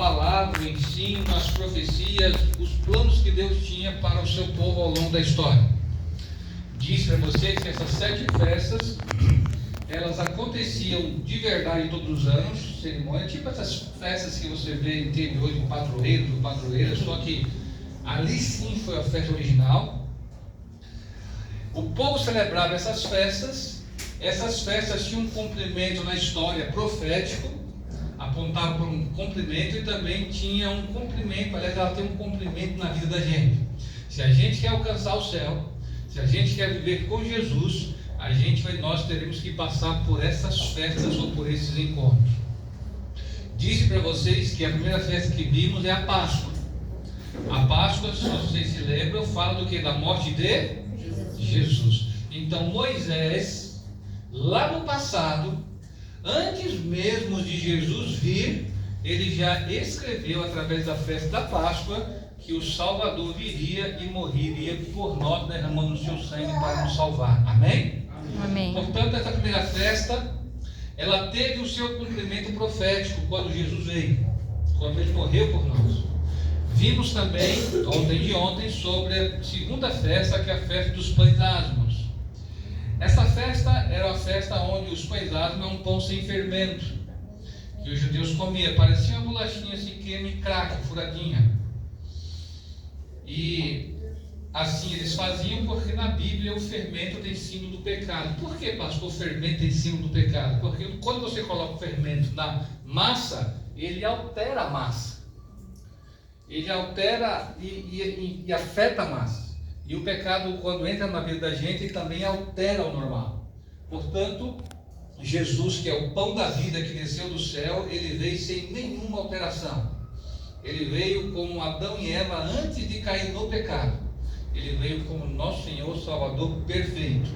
palavra, o ensino, as profecias, os planos que Deus tinha para o seu povo ao longo da história. Disse para vocês que essas 7 festas, elas aconteciam de verdade todos os anos, cerimônia, tipo essas festas que você vê em interior de padroeiras, só que ali sim foi a festa original. O povo celebrava essas festas tinham um cumprimento na história profético, apontavam para um cumprimento e também tinha um cumprimento, aliás, ela tem um cumprimento na vida da gente. Se a gente quer alcançar o céu, se a gente quer viver com Jesus, nós teremos que passar por essas festas ou por esses encontros. Disse para vocês que a primeira festa que vimos é a Páscoa. A Páscoa, se vocês se lembram, fala do que? Da morte de Jesus. Então Moisés, lá no passado, antes mesmo de Jesus vir, ele já escreveu através da festa da Páscoa que o Salvador viria e morreria por nós, derramando o seu sangue para nos salvar. Amém? Amém. Portanto, essa primeira festa, ela teve o seu cumprimento profético quando Jesus veio, quando ele morreu por nós. Vimos também, ontem, sobre a segunda festa, que é a festa dos pães asmos. Essa festa era a festa onde os pães asmos é um pão sem fermento, que os judeus comiam, parecia uma bolachinha assim, creme craque, furadinha. E assim eles faziam porque na Bíblia o fermento tem símbolo do pecado. Por que, pastor, o fermento tem símbolo do pecado? Porque quando você coloca o fermento na massa, ele altera a massa. Ele altera e afeta a massa. E o pecado, quando entra na vida da gente, ele também altera o normal. Portanto, Jesus, que é o pão da vida que desceu do céu, ele veio sem nenhuma alteração. Ele veio como Adão e Eva antes de cair no pecado. Ele veio como nosso Senhor Salvador perfeito.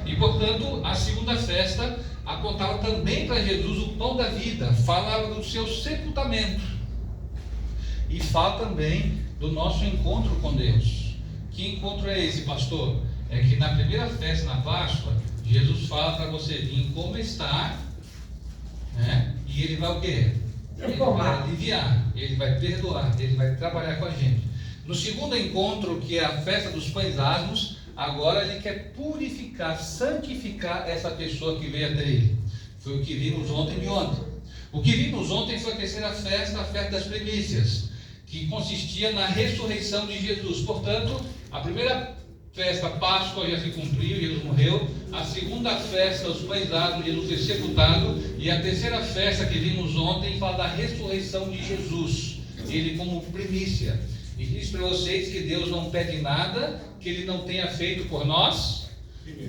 E portanto, a segunda festa apontava também para Jesus o pão da vida, falava do seu sepultamento. E fala também do nosso encontro com Deus. Que encontro é esse, pastor? É que na primeira festa, na Páscoa, Jesus fala para você vir como está, né? E ele vai o quê? Ele vai aliviar, ele vai perdoar, ele vai trabalhar com a gente. No segundo encontro, que é a festa dos pães asmos, agora ele quer purificar, santificar essa pessoa que veio até ele. Foi o que vimos ontem de ontem. O que vimos ontem foi a terceira festa, a festa das primícias, que consistia na ressurreição de Jesus. Portanto, a primeira festa, Páscoa, já se cumpriu, Jesus morreu. A segunda festa, os pães asmos, Jesus foi sepultado. E a terceira festa que vimos ontem fala da ressurreição de Jesus, ele como primícia. E diz para vocês que Deus não pede nada que ele não tenha feito por nós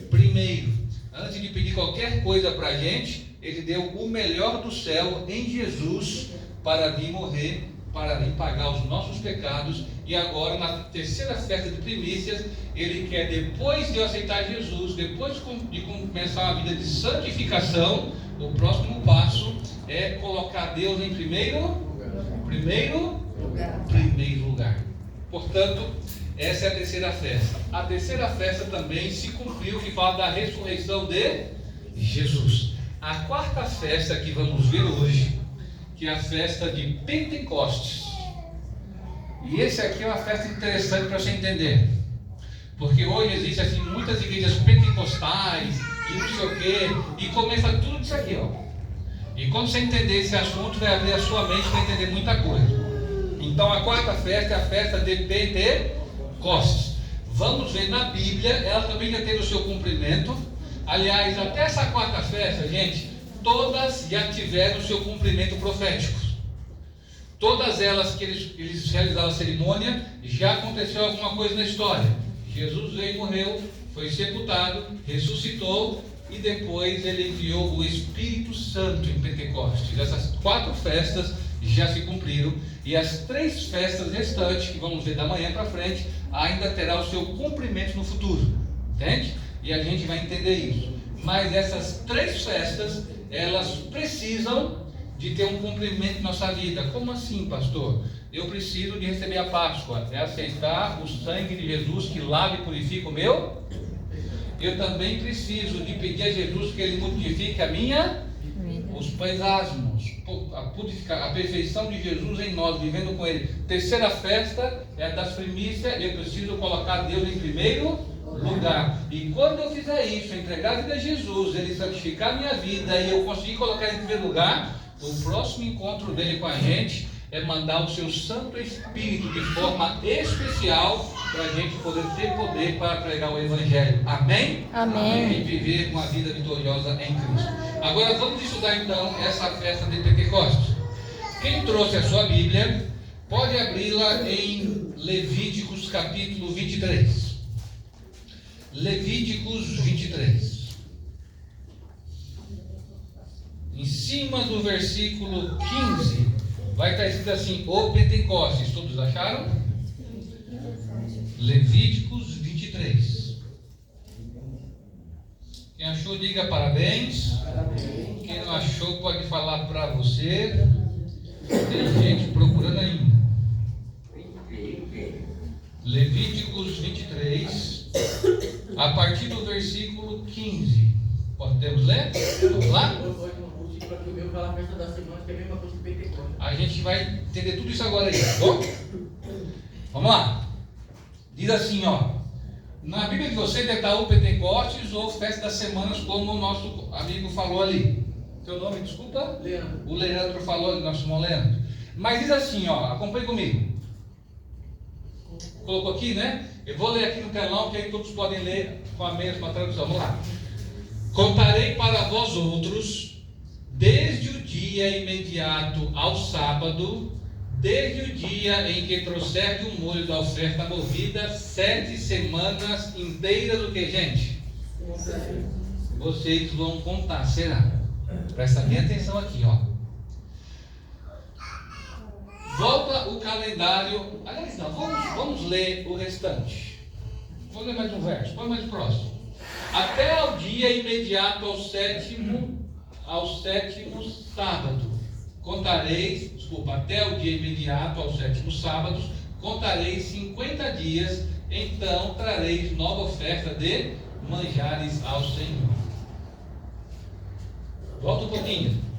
primeiro. Antes de pedir qualquer coisa para a gente, ele deu o melhor do céu em Jesus para vir morrer, para vir pagar os nossos pecados. E agora, na terceira festa de primícias, ele quer, depois de eu aceitar Jesus, depois de começar a vida de santificação, o próximo passo é colocar Deus em primeiro lugar. Portanto, essa é a terceira festa. A terceira festa também se cumpriu, que fala da ressurreição de Jesus. A quarta festa que vamos ver hoje, que é a festa de Pentecostes. E esse aqui é uma festa interessante para você entender, porque hoje existem assim, muitas igrejas pentecostais e não sei o que, e começa tudo isso aqui, ó. E quando você entender esse assunto, vai abrir a sua mente para entender muita coisa. Então a quarta festa é a festa de Pentecostes. Vamos ver na Bíblia, ela também já teve o seu cumprimento. Aliás, até essa quarta festa, gente, todas já tiveram o seu cumprimento profético. Todas elas que eles realizaram a cerimônia, já aconteceu alguma coisa na história. Jesus veio e morreu, foi sepultado, ressuscitou, e depois ele enviou o Espírito Santo em Pentecostes. Essas 4 festas já se cumpriram, e as 3 festas restantes, que vamos ver da manhã para frente, ainda terá o seu cumprimento no futuro, entende? E a gente vai entender isso. Mas essas 3 festas, elas precisam de ter um cumprimento em nossa vida. Como assim, pastor? Eu preciso de receber a Páscoa, é aceitar o sangue de Jesus que lava e purifica o meu. Eu também preciso de pedir a Jesus que ele modifique os pães asmos. purificar, a perfeição de Jesus em nós, vivendo com Ele. Terceira festa é a das primícias. Eu preciso colocar Deus em primeiro lugar. E quando eu fizer isso, entregar a vida a Jesus, Ele santificar a minha vida e eu conseguir colocar Ele em primeiro lugar, o próximo encontro dele com a gente é mandar o seu Santo Espírito de forma especial para a gente poder ter poder para pregar o Evangelho. Amém? Amém. E viver uma vida vitoriosa em Cristo. Agora vamos estudar então essa festa de Pentecostes. Quem trouxe a sua Bíblia, pode abri-la em Levíticos capítulo 23. Levíticos 23. Em cima do versículo 15, vai estar escrito assim: o Pentecostes. Todos acharam? Levíticos 23. Quem achou, diga parabéns. Quem não achou, pode falar para você. Tem gente procurando ainda. Levíticos 23, a partir do versículo 15. Podemos ler? Vamos lá? A gente vai entender tudo isso agora aí, tá bom? Vamos lá. Diz assim, ó. Na Bíblia de você deve estar o Pentecostes ou Festa das Semanas, como o nosso amigo falou ali. Seu nome, desculpa? Leandro. O Leandro falou ali, nosso irmão Leandro. Mas diz assim, ó, acompanhe comigo. Colocou aqui, né? Eu vou ler aqui no telão, que aí todos podem ler com a mesma tradução. Vamos lá. Contarei para vós outros, desde o dia imediato ao sábado, desde o dia em que trouxer o molho da oferta movida, 7 semanas inteiras, o que, gente? Vocês vão contar, será? Presta bem atenção aqui, ó. Volta o calendário. Aliás, não, vamos ler o restante. Vou ler mais um verso, põe mais próximo. Até ao dia imediato ao sétimo sábado, contareis, até o dia imediato ao sétimo sábado, contareis 50 dias, então trareis nova oferta de manjares ao Senhor. Volta um pouquinho.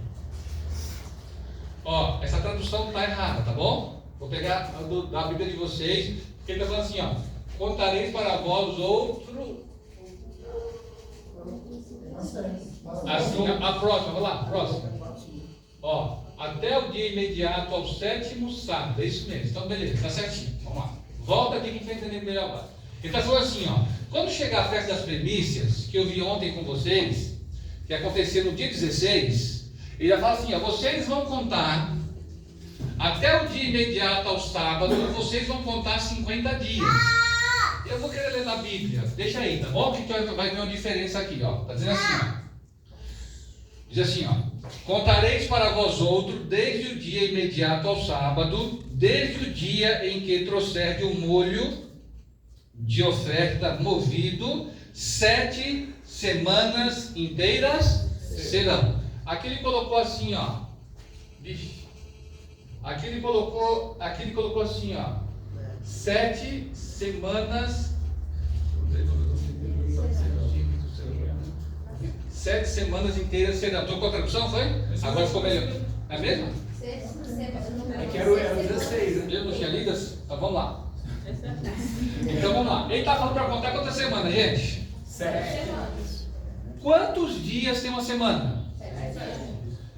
Ó, essa tradução está errada, tá bom? Vou pegar da Bíblia de vocês, porque ele está falando assim, ó. Contareis para vós outro. Assim, a próxima, vamos lá, próxima. Ó, até o dia imediato ao sétimo sábado, é isso mesmo. Então, beleza, está certinho. Vamos lá. Volta aqui que a gente vai entender melhor agora. Ele está falando assim, ó. Quando chegar a festa das primícias, que eu vi ontem com vocês, que aconteceu no dia 16, ele já fala assim, ó, vocês vão contar até o dia imediato ao sábado, vocês vão contar 50 dias. Eu vou querer ler na Bíblia, deixa aí, tá bom? Que vai ver uma diferença aqui, ó. Está dizendo assim, ó. Diz assim, ó. Contareis para vós outros desde o dia imediato ao sábado, desde o dia em que trouxerde o molho de oferta movido, 7 semanas inteiras serão. Aqui ele colocou assim, ó. Aqui ele colocou assim, ó. 7 semanas. 7 semanas inteiras serão. Estou com a tradução, foi? Agora ficou melhor. É mesmo? É que era o 16, né? Eu não tinha lido? Então vamos lá. Então vamos lá. Ele está falando para contar quantas semanas, gente? 7. Quantos dias tem uma semana? 7.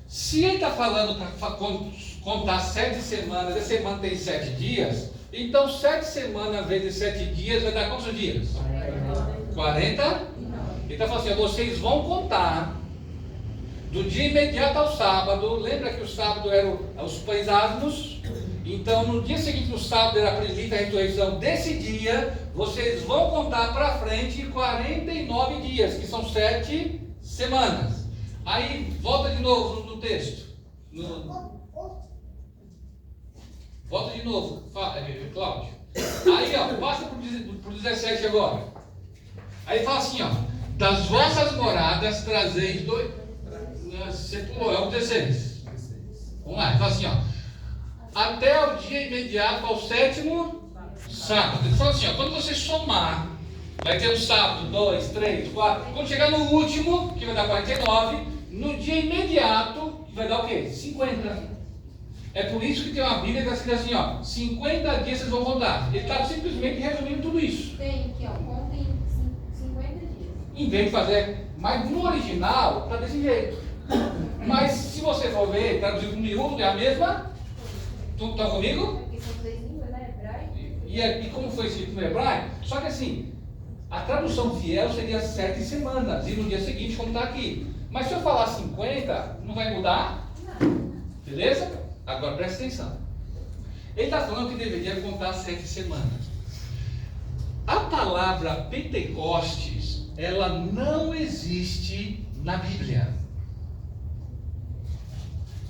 Se ele está falando para contar 7 semanas, a semana tem 7 dias, então 7 semanas vezes 7 dias vai dar quantos dias? 40? Ele está falando assim, vocês vão contar do dia imediato ao sábado. Lembra que o sábado eram os pães asmos? Então no dia seguinte, no sábado, era a primícia, a ressurreição. Desse dia, vocês vão contar para frente 49 dias, que são 7 semanas. Aí, volta de novo no texto. Volta de novo, Cláudio. Aí, ó, passa para o 17 agora. Aí fala assim, ó. Das vossas moradas trazeis dois. Você pulou, é o 16. Vamos lá, ele fala assim, ó. Até o dia imediato ao sétimo sábado. Ele fala assim, ó. Quando você somar, vai ter o sábado, 2, 3, 4. Quando chegar no último, que vai dar 49, no dia imediato, vai dar o quê? 50. É por isso que tem uma Bíblia que está escrito assim, ó, 50 dias vocês vão contar. Ele está simplesmente resumindo tudo isso. Tem aqui, ó, contem 50 dias. Em vez de fazer, mas no original está desse jeito. Mas se você for ver, traduzido no miúdo, é a mesma. Tu está comigo? Porque são 3 línguas, né? Hebraico. E como foi escrito no hebraico? Só que assim, a tradução fiel seria 7 semanas, e no dia seguinte, como está aqui. Mas se eu falar 50, não vai mudar? Não. Beleza? Agora presta atenção. Ele está falando que deveria contar 7 semanas. A palavra Pentecostes, ela não existe na Bíblia.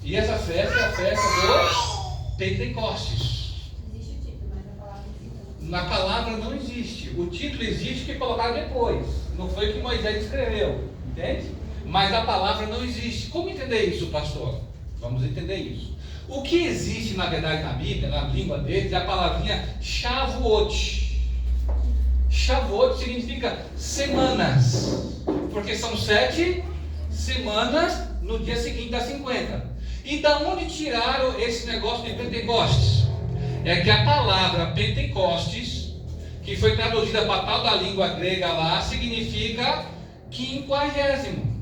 E essa festa é a festa do Pentecostes. Existe o título, mas a palavra não. Na palavra não existe. O título existe que colocaram depois. Não foi o que Moisés escreveu. Entende? Mas a palavra não existe. Como entender isso, pastor? Vamos entender isso. O que existe, na verdade, na Bíblia, na língua deles, é a palavrinha Shavuot. Shavuot significa semanas. Porque são 7 semanas no dia seguinte das 50. E da onde tiraram esse negócio de Pentecostes? É que a palavra Pentecostes, que foi traduzida para tal da língua grega lá, significa 50º.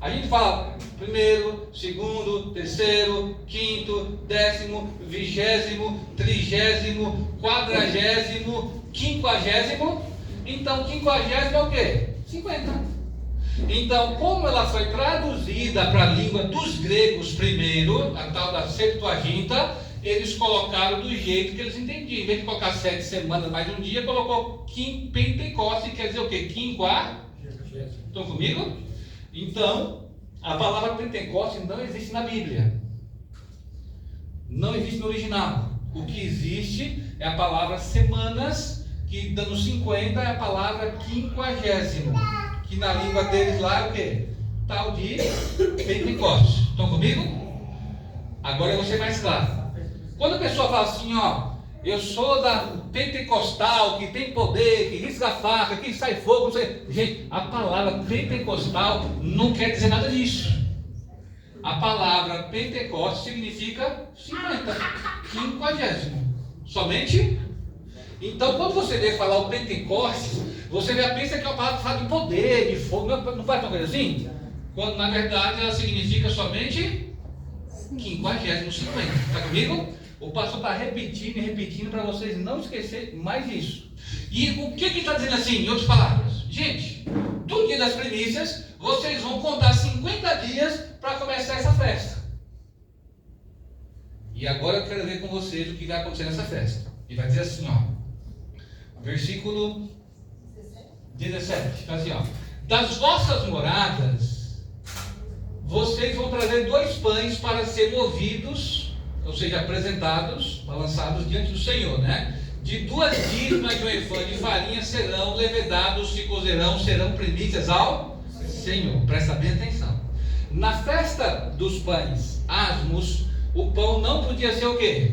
A gente fala primeiro, segundo, terceiro, quinto, 10º, 20º, 30º, 40º, 50º. Então 50º é o quê? 50. Então, como ela foi traduzida para a língua dos gregos primeiro, a tal da Septuaginta, eles colocaram do jeito que eles entendiam. Em vez de colocar 7 semanas mais um dia, colocou Pentecostes, quer dizer o quê? 50. Estão comigo? Então, a palavra Pentecostes não existe na Bíblia. Não existe no original. O que existe é a palavra semanas, que dando 50 é a palavra 50º. Que na língua deles lá é o quê? Tal de Pentecostes. Estão comigo? Agora eu vou ser mais claro. Quando a pessoa fala assim, ó, eu sou da pentecostal, que tem poder, que risca a faca, que sai fogo, não sei. Gente, a palavra pentecostal não quer dizer nada disso. A palavra Pentecostes significa 50, 50º. Somente? Então, quando você vê falar o Pentecostes, você já pensa que é uma palavra que fala de poder, de fogo, não faz uma coisa assim? Quando na verdade ela significa somente 50º, 50. Está comigo? O pastor está repetindo e repetindo para vocês não esquecerem mais isso. E o que ele está dizendo assim, em outras palavras? Gente, do dia das primícias, vocês vão contar 50 dias para começar essa festa. E agora eu quero ver com vocês o que vai acontecer nessa festa. E vai dizer assim, ó. Versículo 17, está assim, ó. Das vossas moradas, vocês vão trazer 2 pães para ser movidos, ou seja, apresentados, balançados diante do Senhor, né? De 2 dízimos de um efã de farinha serão levedados, se cozerão, serão primícias ao Senhor. Presta bem atenção. Na festa dos pães asmos, o pão não podia ser o quê?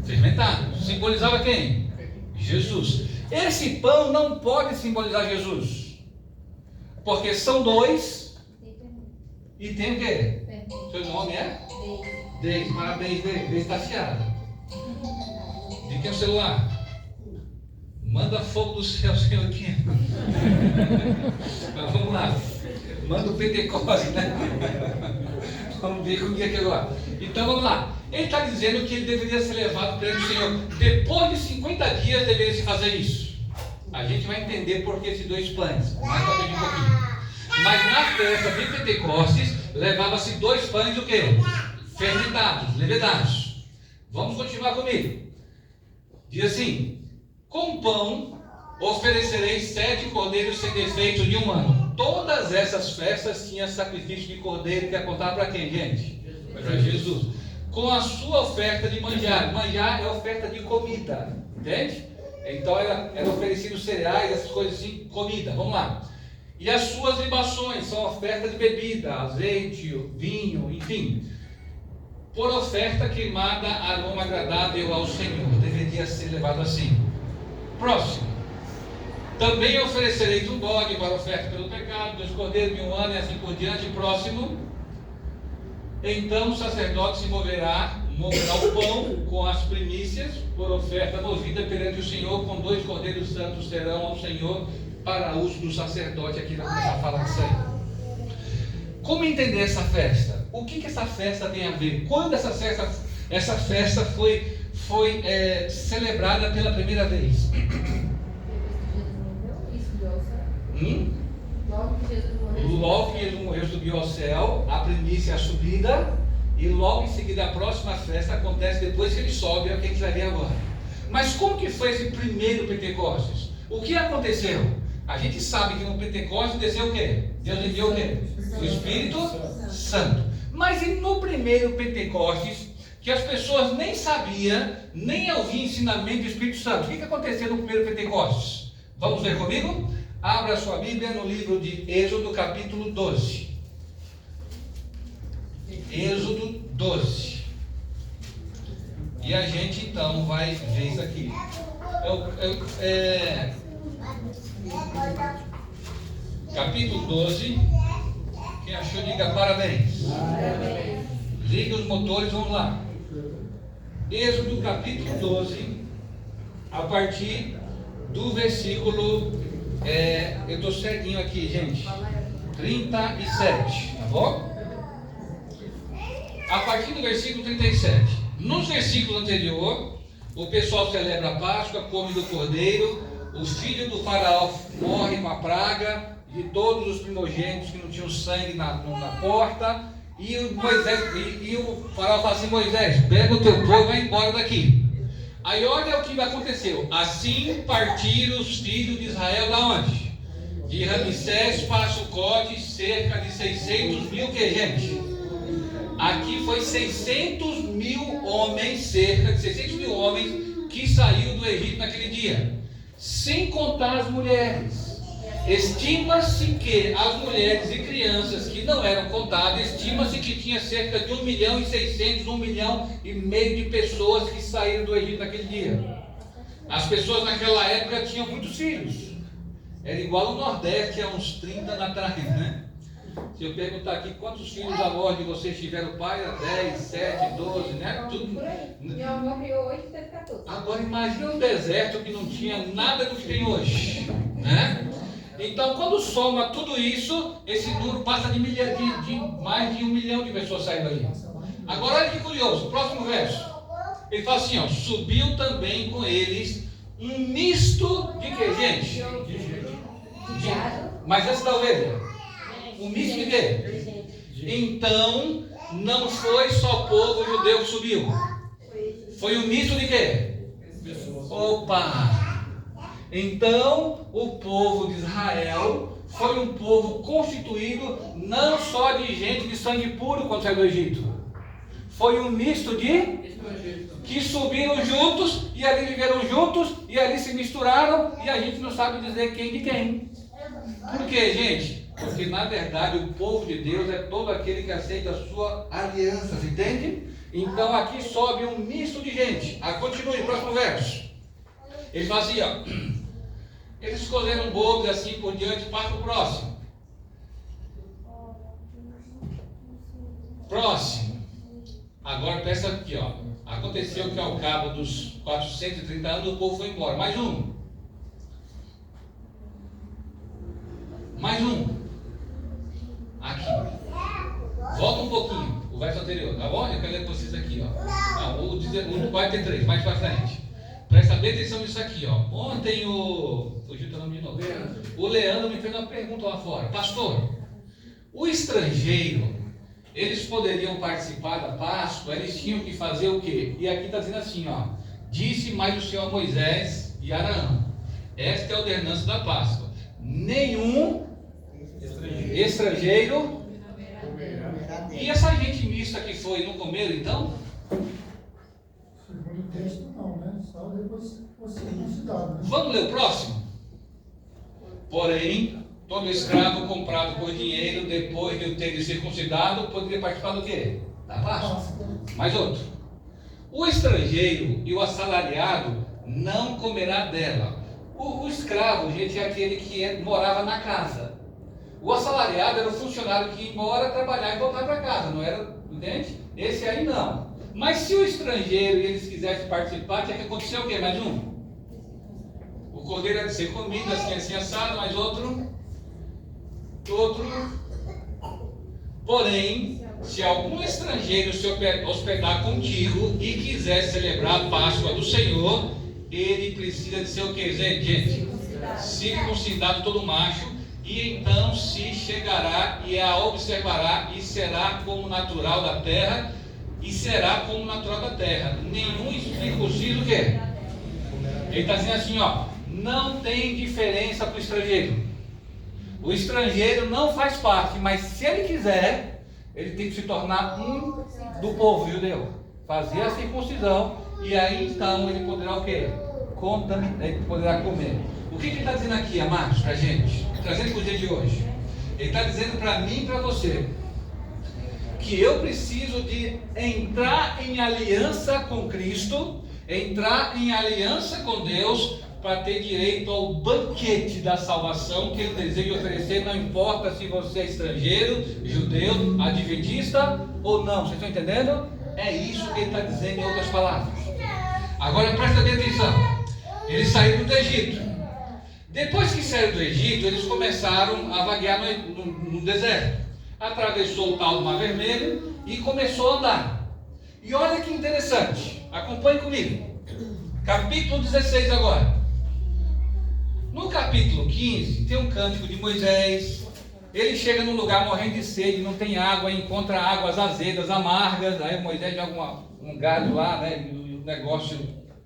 Fermentado. Simbolizava quem? Jesus. Esse pão não pode simbolizar Jesus, porque são 2 e tem o quê? Seu nome é? Deise. Parabéns, Deise está afiada. De quem é o celular? Manda fogo do céu, Senhor, aqui. Mas vamos lá. Manda o Pentecostes, né? Vamos ver como é que é agora. Então vamos lá. Ele está dizendo que ele deveria ser levado perante o Senhor. Depois de 50 dias deveria se fazer isso. A gente vai entender por que esses 2 pães. Mais para frente um pouquinho. Mas na festa de Pentecostes, levava-se 2 pães o quê? Fermentados, levedados. Vamos continuar comigo. Diz assim: com pão oferecereis 7 cordeiros sem defeito de 1 ano. Todas essas festas tinham sacrifício de cordeiro que apontava para quem, gente? Para Jesus. Com a sua oferta de manjar. Manjar é oferta de comida, entende? Então era oferecido cereais, essas coisas assim, comida. Vamos lá. E as suas libações são oferta de bebida, azeite, vinho, enfim. Por oferta queimada, aroma agradável ao Senhor. Deveria ser levado assim. Próximo. Também oferecereis um bode para oferta pelo pecado, 2 cordeiros de 1 ano e assim por diante. Próximo. Então o sacerdote moverá o pão com as primícias por oferta movida perante o Senhor, com 2 cordeiros santos serão ao Senhor para uso do sacerdote. Aqui vai começar a falar disso aí. Como entender essa festa? O que essa festa tem a ver? Quando essa festa foi celebrada pela primeira vez? Logo que Jesus morreu. Logo que Jesus morreu, subiu ao céu, a primícia é a subida, e logo em seguida a próxima festa acontece depois que ele sobe, é o que a gente vai ver agora. Mas como que foi esse primeiro Pentecostes? O que aconteceu? A gente sabe que no Pentecostes desceu o quê? Deus enviou o quê? O Espírito Santo. Mas e no primeiro Pentecostes, que as pessoas nem sabiam, nem ouviam ensinamento do Espírito Santo, o que aconteceu no primeiro Pentecostes? Vamos ver comigo? Abra sua Bíblia no livro de Êxodo, capítulo 12. Êxodo 12. E a gente então vai ver isso aqui. Capítulo 12. Quem achou, diga parabéns. Liga os motores, vamos lá. Êxodo, capítulo 12, a partir do versículo. Eu estou ceguinho aqui, gente. 37, tá bom? A partir do versículo 37. Nos versículos anteriores, o pessoal celebra a Páscoa, come do cordeiro, os filhos do faraó morrem com a praga, de todos os primogênitos que não tinham sangue na porta, e o faraó fala assim: Moisés, pega o teu povo e vai embora daqui. Aí olha o que aconteceu. Assim partiram os filhos de Israel da onde? De Ramsés para Sucote, cerca de 600 mil, que gente? Aqui foi 600 mil homens, cerca de 600 mil homens que saíram do Egito naquele dia, sem contar as mulheres. Estima-se que as mulheres e crianças que não eram contadas, estima-se que tinha cerca de 1.600.000, 1,5 milhão de pessoas que saíram do Egito naquele dia. As pessoas naquela época tinham muitos filhos. Era igual ao Nordeste há uns 30 anos atrás, né? Se eu perguntar aqui quantos filhos avós de vocês tiveram pai, 10, 7, 12, né? Tudo. Meu avô criou 8 e teve 14. Agora imagine um deserto que não tinha nada do que tem hoje, né? Então, quando soma tudo isso, esse número passa de mais de 1 milhão de pessoas saindo aí. Agora, olha que curioso, próximo verso. Ele fala assim, ó: subiu também com eles um misto de que, gente? Mas essa da ovelha? Um misto de quê? Então, não foi só povo judeu que subiu. Foi um misto de quê? Opa! Então, o povo de Israel foi um povo constituído não só de gente de sangue puro quando saiu do Egito. Foi um misto de que subiram juntos e ali viveram juntos e ali se misturaram e a gente não sabe dizer quem de quem. Por quê, gente? Porque na verdade o povo de Deus é todo aquele que aceita a sua aliança, entende? Então aqui sobe um misto de gente. Continue, próximo verso. Ele fala assim, ó: eles escolheram bolos assim por diante, para o próximo. Próximo. Agora presta aqui, ó. Aconteceu que ao cabo dos 430 anos o povo foi embora. Mais um. Mais um. Aqui. Volta um pouquinho. O verso anterior, tá bom? Eu quero ler com vocês aqui, ó. O 43, mais para frente. Presta bem atenção nisso aqui, ó. Ontem fugiu o nome de novo. O Leandro me fez uma pergunta lá fora. Pastor, o estrangeiro, eles poderiam participar da Páscoa? Eles tinham que fazer o quê? E aqui está dizendo assim, ó: disse mais o Senhor a Moisés e Arão: esta é a ordenança da Páscoa. Nenhum estrangeiro. E essa gente mista que foi, não comeram então? Segundo o texto, não, né? Só depois fosse circuncidado, né? Vamos ler o próximo? Porém, todo escravo comprado por dinheiro, depois de ter circuncidado, poderia participar do quê? Da Páscoa. Mais outro. O estrangeiro e o assalariado não comerá dela. O escravo, gente, é aquele que morava na casa. O assalariado era o funcionário que ia embora trabalhar e voltar para casa. Não era entende? Esse aí não. Mas se o estrangeiro e eles quisessem participar, tinha que acontecer o quê? Mais um. O cordeiro era de ser comido, assim assado, mais outro. Porém, se algum estrangeiro se hospedar contigo e quiser celebrar a Páscoa do Senhor, ele precisa de ser o quê, gente? Circuncidado todo macho, e então se chegará e a observará, e será como natural da terra, Nenhum incircunciso o quê? Ele está dizendo assim, ó, não tem diferença para o estrangeiro. O estrangeiro não faz parte, mas se ele quiser, ele tem que se tornar um do povo judeu, fazer a circuncisão, e aí então ele poderá o quê? Ele poderá comer. O que ele está dizendo aqui, amados, para a gente, trazendo para o dia de hoje? Ele está dizendo para mim e para você que eu preciso de entrar em aliança com Cristo, entrar em aliança com Deus, para ter direito ao banquete da salvação que Ele deseja oferecer, não importa se você é estrangeiro, judeu, adventista ou não. Vocês estão entendendo? É isso que Ele está dizendo em outras palavras. Agora presta bem atenção. Eles saíram do Egito. Depois que saíram do Egito, eles começaram a vaguear no deserto. Atravessou o tal do Mar Vermelho e começou a andar. E olha que interessante, acompanhe comigo. Capítulo 16 agora. No capítulo 15 tem um cântico de Moisés. Ele chega num lugar morrendo de sede, não tem água, encontra águas azedas, amargas. Aí Moisés joga um galho lá, né? E o negócio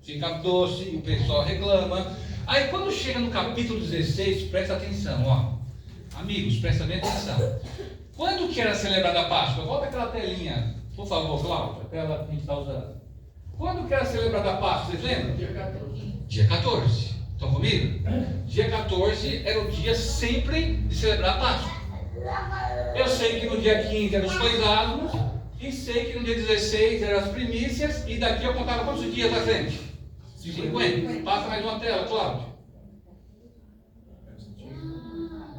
fica doce e o pessoal reclama. Aí quando chega no capítulo 16, presta atenção, ó. Amigos, presta bem atenção. Quando que era celebrada a Páscoa? Volta aquela telinha, por favor, Cláudio, a tela que a gente está usando. Quando que era celebrada a Páscoa, vocês lembram? Dia 14. Dia 14. Estão comigo? Dia 14 era o dia sempre de celebrar a Páscoa. Eu sei que no dia 15 eram os pães asmos, e sei que no dia 16 eram as primícias, e daqui eu contava quantos dias à frente? 50. Passa mais uma tela, Cláudio.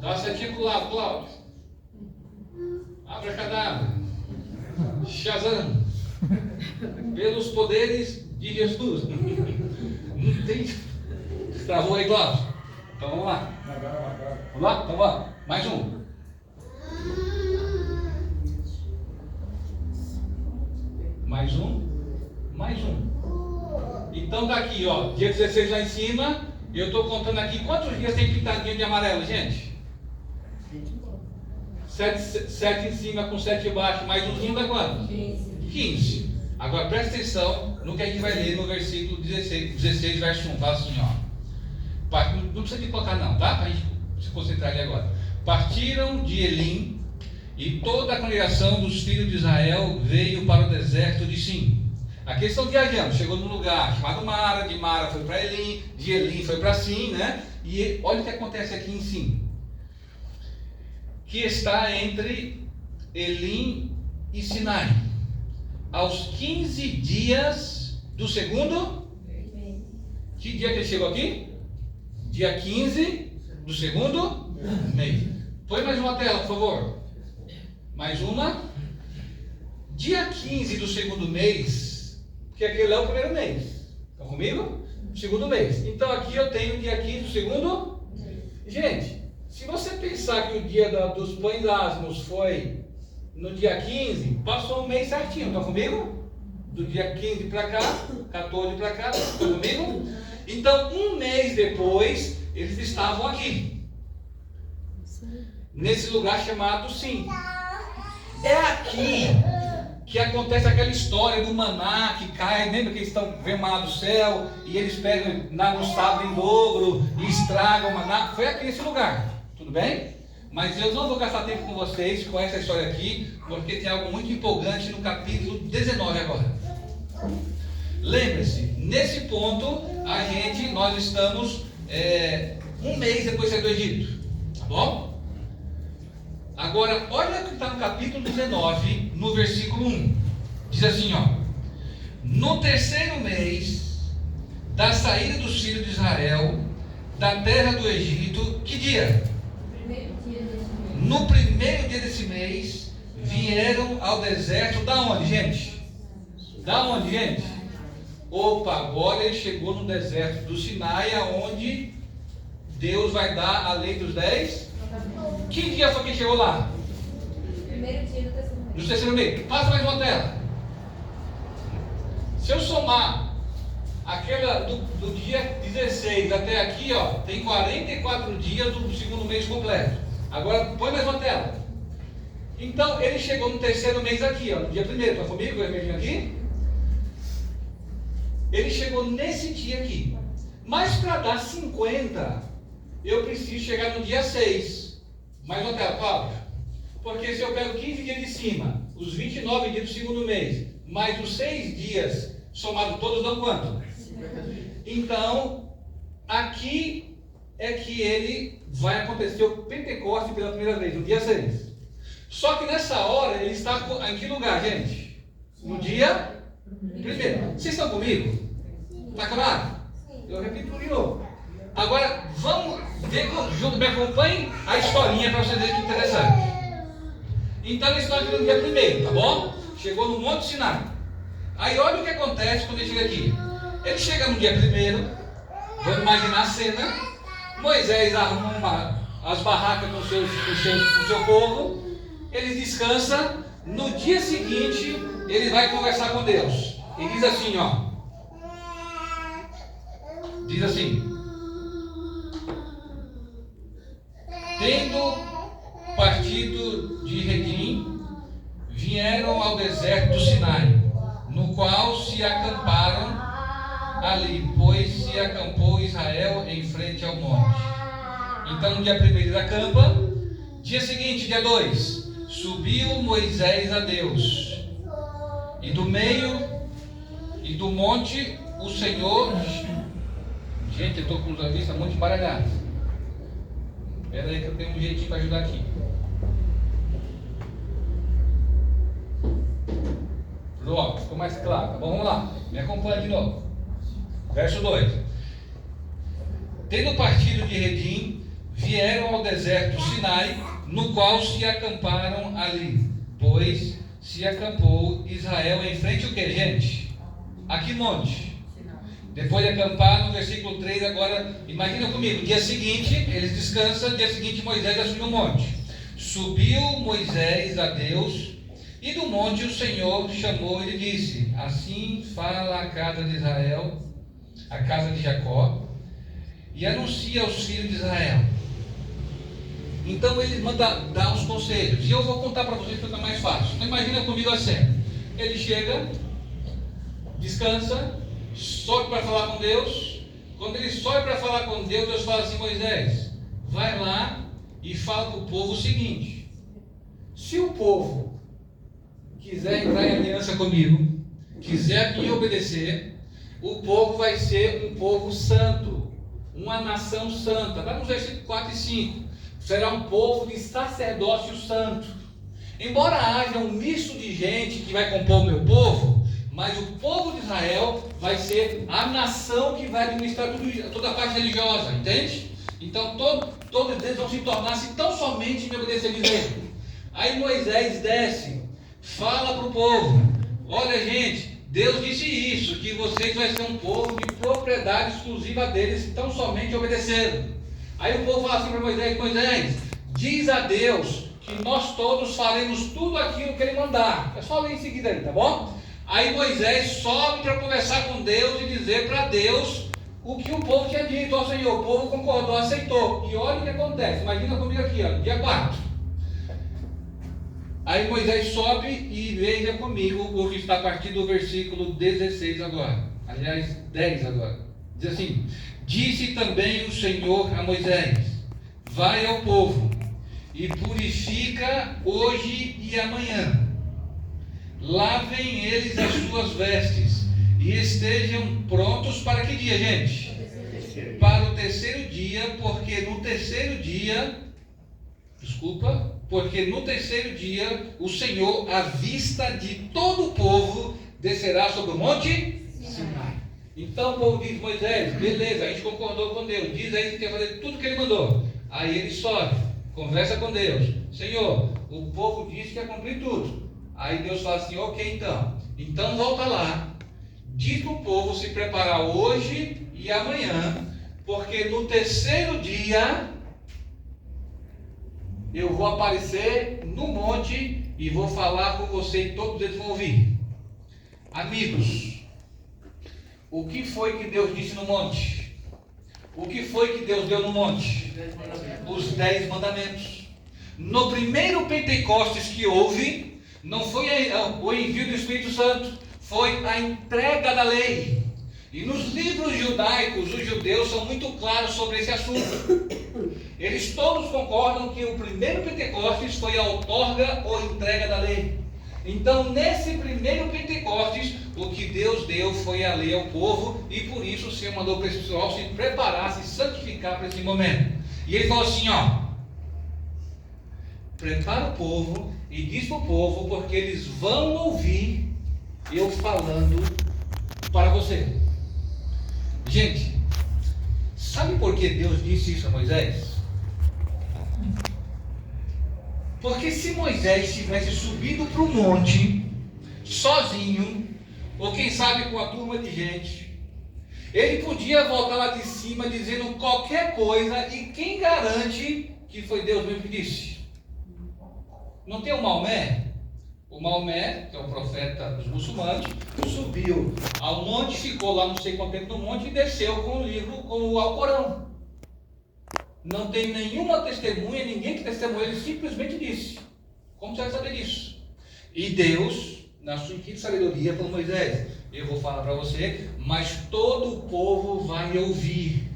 Dá uma setinha para o lado, Cláudio. Abracadabra, Shazam, pelos poderes de Jesus. Não tem. Travou aí, Cláudio? Então vamos lá. Vamos lá? Então vamos. Mais um. Mais um. Mais um. Então daqui, ó, dia 16 lá em cima. Eu estou contando aqui quantos dias tem pintadinho de amarelo, gente? 7 em cima com 7 embaixo, mais umzinho dá quanto? 15. Agora presta atenção no que a gente vai ler no versículo 16 verso 1. Fala assim, ó. Não precisa de colocar não, tá? Para a gente se concentrar ali agora. Partiram de Elim, e toda a congregação dos filhos de Israel veio para o deserto de Sim. Aqui eles estão viajando, chegou num lugar chamado Mara, de Mara foi para Elim, de Elim foi para Sim, né? E olha o que acontece aqui em Sim, que está entre Elim e Sinai, aos 15 dias do segundo. Que dia que ele chegou aqui? Dia 15 do segundo mês. Põe mais uma tela, por favor. Mais uma. Dia 15 do segundo mês, porque aquele é o primeiro mês. Estão comigo? Segundo mês. Então aqui eu tenho dia 15 do segundo. Gente, se você pensar que o dia dos pães asmos foi no dia 15, passou um mês certinho, estão comigo? Do dia 15 para cá, 14 para cá, estão comigo? Então, um mês depois, eles estavam aqui, nesse lugar chamado Sim. É aqui que acontece aquela história do maná que cai. Lembra que eles estão vendo maná do céu e eles pegam no sábado em dobro e estragam o maná? Foi aqui nesse lugar. Tudo bem? Mas eu não vou gastar tempo com vocês com essa história aqui, porque tem algo muito empolgante no capítulo 19 agora. Lembre-se, nesse ponto, nós estamos um mês depois de sair do Egito. Tá bom? Agora, olha o que está no capítulo 19, no versículo 1. Diz assim, ó. No terceiro mês da saída dos filhos de Israel da terra do Egito, que dia? No primeiro dia desse mês, vieram ao deserto da onde, gente? Da onde, gente? Opa, agora ele chegou no deserto do Sinai, aonde Deus vai dar a lei dos 10. Que dia foi que chegou lá? Primeiro dia do terceiro mês. No terceiro mês. Passa mais uma tela. Se eu somar aquela do dia 16 até aqui, ó, tem 44 dias do segundo mês completo. Agora põe mais uma tela. Então ele chegou no terceiro mês aqui, ó, no dia 1º. Está comigo, o vermelhinho aqui? Ele chegou nesse dia aqui. Mas para dar 50, eu preciso chegar no dia 6. Mais uma tela, Paulo. Porque se eu pego 15 dias de cima, os 29 dias do segundo mês, mais os 6 dias, somados todos, dão quanto? Então, aqui é que ele vai acontecer o Pentecoste pela primeira vez, no dia 6. Só que nessa hora, ele está em que lugar, gente? No dia 1º. Vocês estão comigo? Está claro? Eu repito de novo. Agora, vamos ver junto, me acompanhem a historinha para vocês verem que interessante. Então, ele está aqui no dia 1º, tá bom? Chegou no Monte Sinai. Aí, olha o que acontece quando ele chega aqui. Ele chega no dia 1º, vamos imaginar a cena. Moisés arruma as barracas com o seu povo, ele descansa. No dia seguinte, ele vai conversar com Deus. E diz assim, ó. Diz assim: tendo partido de Redim, vieram ao deserto do Sinai, no qual se acamparam ali, pois se acampou Israel em frente ao monte. Então no dia 1º ele acampa. Dia seguinte, dia 2, subiu Moisés a Deus, e do meio e do monte o Senhor... Gente, eu estou com a vista muito embaralhada. Espera aí que eu tenho um jeitinho para ajudar aqui. Pronto, ficou mais claro, tá bom? Vamos lá, me acompanha de novo. Verso 2. Tendo partido de Redim, vieram ao deserto do Sinai, no qual se acamparam ali, pois se acampou Israel em frente ao que, gente? A que monte? Depois de acampar, no versículo 3, agora, imagina comigo, dia seguinte, eles descansam, dia seguinte Moisés assumiu o monte. Subiu Moisés a Deus, e do monte o Senhor chamou e lhe disse: assim fala a casa de Israel, a casa de Jacó, e anuncia aos filhos de Israel. Então ele manda dar uns conselhos, e eu vou contar para vocês para ficar mais fácil. Então imagina comigo a cena. Ele chega, descansa, sobe para falar com Deus. Quando ele sobe para falar com Deus, Deus fala assim: Moisés, vai lá e fala para o povo o seguinte: se o povo quiser entrar em aliança comigo, quiser me obedecer, o povo vai ser um povo santo, uma nação santa. Está nos versículos 4 e 5. Será um povo de sacerdócio santo. Embora haja um misto de gente que vai compor o meu povo, mas o povo de Israel vai ser a nação que vai administrar toda a parte religiosa, entende? Então todos eles vão se tornar, se tão somente me obedecer a dizer. Aí Moisés desce, fala para o povo: olha, gente, Deus disse isso, que vocês vão ser um povo de propriedade exclusiva deles, se tão somente obedeceram. Aí o povo fala assim para Moisés: Moisés, diz a Deus que nós todos faremos tudo aquilo que ele mandar. É só ler em seguida aí, tá bom? Aí Moisés sobe para conversar com Deus e dizer para Deus o que o povo tinha dito ao Senhor. O povo concordou, aceitou. E olha o que acontece. Imagina comigo aqui, ó, dia 4. Aí Moisés sobe e veja comigo o que está a partir do versículo 16 agora. Aliás, 10 agora. Diz assim: disse também o Senhor a Moisés: vai ao povo e purifica hoje e amanhã. Lavem eles as suas vestes e estejam prontos para que dia, gente? Para o terceiro dia, porque no terceiro dia, o Senhor, à vista de todo o povo, descerá sobre o monte Sinai. Então o povo diz: Moisés, beleza, a gente concordou com Deus, diz aí que tem que fazer tudo que ele mandou. Aí ele sobe, conversa com Deus: Senhor, o povo disse que ia cumprir tudo. Aí Deus fala assim, ok então volta lá, diz para o povo se preparar hoje e amanhã, porque no terceiro dia eu vou aparecer no monte e vou falar com você e todos eles vão ouvir. Amigos, o que foi que Deus disse no monte? O que foi que Deus deu no monte? Os 10 mandamentos. No primeiro Pentecostes que houve, não foi o envio do Espírito Santo, foi a entrega da lei. E nos livros judaicos, os judeus são muito claros sobre esse assunto. Eles todos concordam que o primeiro Pentecostes foi a outorga ou entrega da lei. Então, nesse primeiro Pentecostes, o que Deus deu foi a lei ao povo, e por isso o Senhor mandou o pessoal se preparar, se santificar para esse momento. E ele falou assim, prepara o povo e diz para o povo, porque eles vão ouvir eu falando para você. Gente, sabe por que Deus disse isso a Moisés? Porque se Moisés tivesse subido para o monte, sozinho, ou quem sabe com a turma de gente, ele podia voltar lá de cima dizendo qualquer coisa, e quem garante que foi Deus mesmo que disse? Não tem o Maomé? O Maomé, que é o profeta dos muçulmanos, subiu ao monte, ficou lá não sei quanto tempo no monte e desceu com o livro, com o Alcorão. Não tem nenhuma testemunha, ninguém que testemunha, ele simplesmente disse. Como você vai saber disso? E Deus, na sua infinita sabedoria, falou: Moisés, eu vou falar para você, mas todo o povo vai ouvir,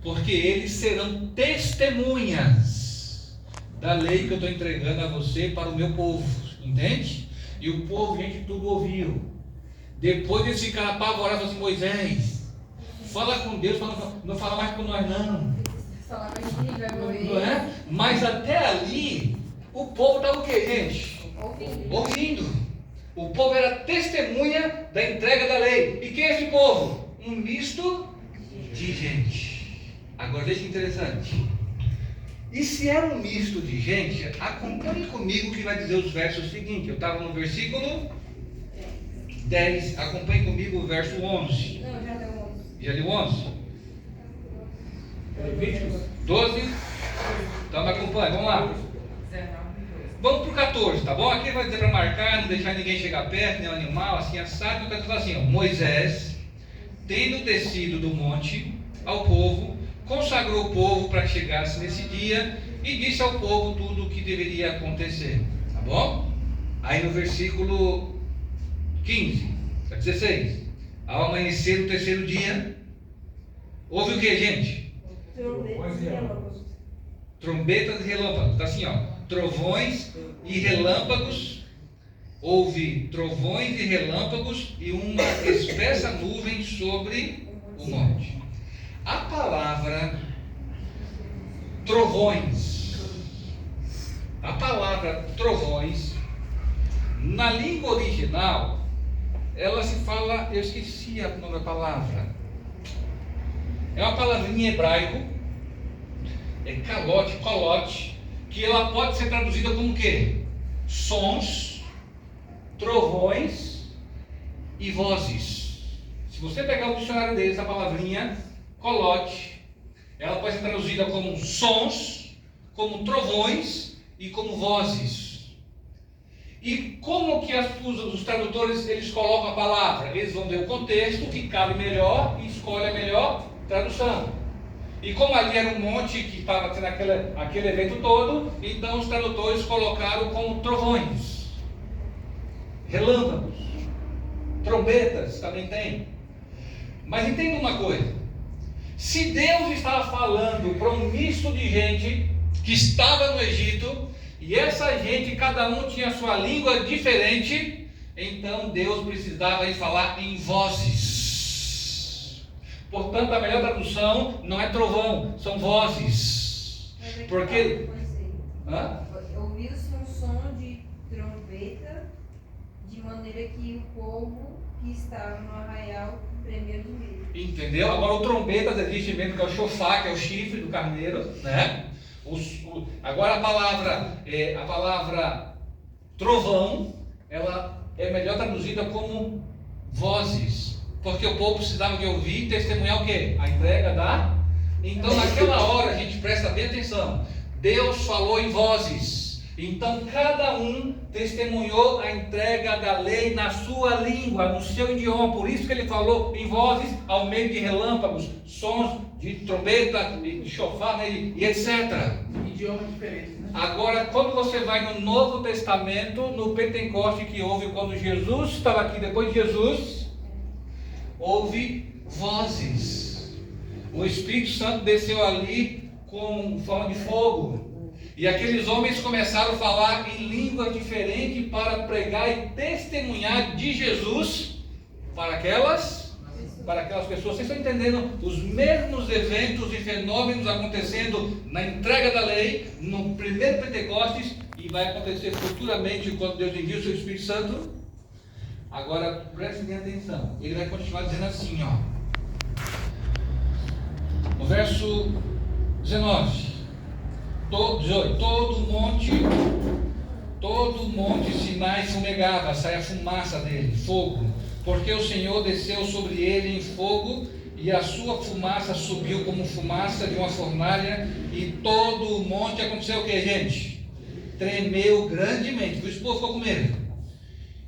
porque eles serão testemunhas da lei que eu estou entregando a você para o meu povo, entende? E o povo, gente, tudo ouviu. Depois eles ficaram apavorados, assim: Moisés, fala com Deus, não fala mais com nós não. Não é? Mas até ali, o povo estava o que, gente? Ouvindo. O povo era testemunha da entrega da lei. E quem é esse povo? Um misto de gente. Agora veja que interessante. E se era um misto de gente, acompanhe comigo que vai dizer os versos seguintes. Eu estava no versículo 10. Acompanhe comigo o verso 11. Não, já deu 11. Já deu 11? 12? Então me acompanhe, vamos lá. Vamos para o 14, tá bom? Aqui vai dizer para marcar, não deixar ninguém chegar perto, nem o animal, assim, assado. Então está assim, ó: Moisés, tendo descido do monte ao povo, consagrou o povo para que chegasse nesse dia e disse ao povo tudo o que deveria acontecer, tá bom? Aí no versículo 15, 16: ao amanhecer do terceiro dia, houve o que, gente? Trombetas e relâmpagos. Está assim, ó: trovões e relâmpagos. Houve trovões e relâmpagos e uma espessa nuvem sobre o monte. A palavra trovões, na língua original, ela se fala, eu esqueci a nome da palavra. É uma palavrinha em hebraico, é calote, que ela pode ser traduzida como o quê? Sons, trovões e vozes. Se você pegar o dicionário deles, a palavrinha calote, ela pode ser traduzida como sons, como trovões e como vozes. E como que os tradutores eles colocam a palavra? Eles vão ver o contexto, que cabe melhor e escolhe a melhor tradução. E como ali era um monte que estava tendo aquele evento todo, então os tradutores colocaram como trovões, relâmpagos, trombetas também tem. Mas entenda uma coisa: se Deus estava falando para um misto de gente que estava no Egito, e essa gente, cada um tinha sua língua diferente, então Deus precisava falar em vozes. Portanto, a melhor tradução não é trovão, são vozes. Porque ouviu-se um som de trombeta, de maneira que o povo que estava no arraial tremeu de medo. Entendeu? Agora o trombeta existe mesmo, que é o chofá, que é o chifre do carneiro, né? Agora a palavra trovão, ela é melhor traduzida como vozes, porque o povo precisava de ouvir e testemunhar o quê? A entrega da... Então naquela hora, a gente presta bem atenção, Deus falou em vozes. Então cada um testemunhou a entrega da lei na sua língua, no seu idioma. Por isso que ele falou em vozes, ao meio de relâmpagos, sons de trombeta, de chofar, né, e etc. Idioma diferente, né? Agora, quando você vai no Novo Testamento, no Pentecoste que houve quando Jesus estava aqui, depois de Jesus, houve vozes. O Espírito Santo desceu ali com forma de fogo. E aqueles homens começaram a falar em língua diferente para pregar e testemunhar de Jesus para aquelas pessoas. Vocês estão entendendo os mesmos eventos e fenômenos acontecendo na entrega da lei, no primeiro Pentecostes, e vai acontecer futuramente quando Deus envia o seu Espírito Santo? Agora prestem atenção, ele vai continuar dizendo assim, ó, no verso 19: todo monte Sinai fumegava, saia fumaça dele, fogo, porque o Senhor desceu sobre ele em fogo, e a sua fumaça subiu como fumaça de uma fornalha, e todo o monte aconteceu o que, gente? Tremeu grandemente, por isso o povo ficou com medo.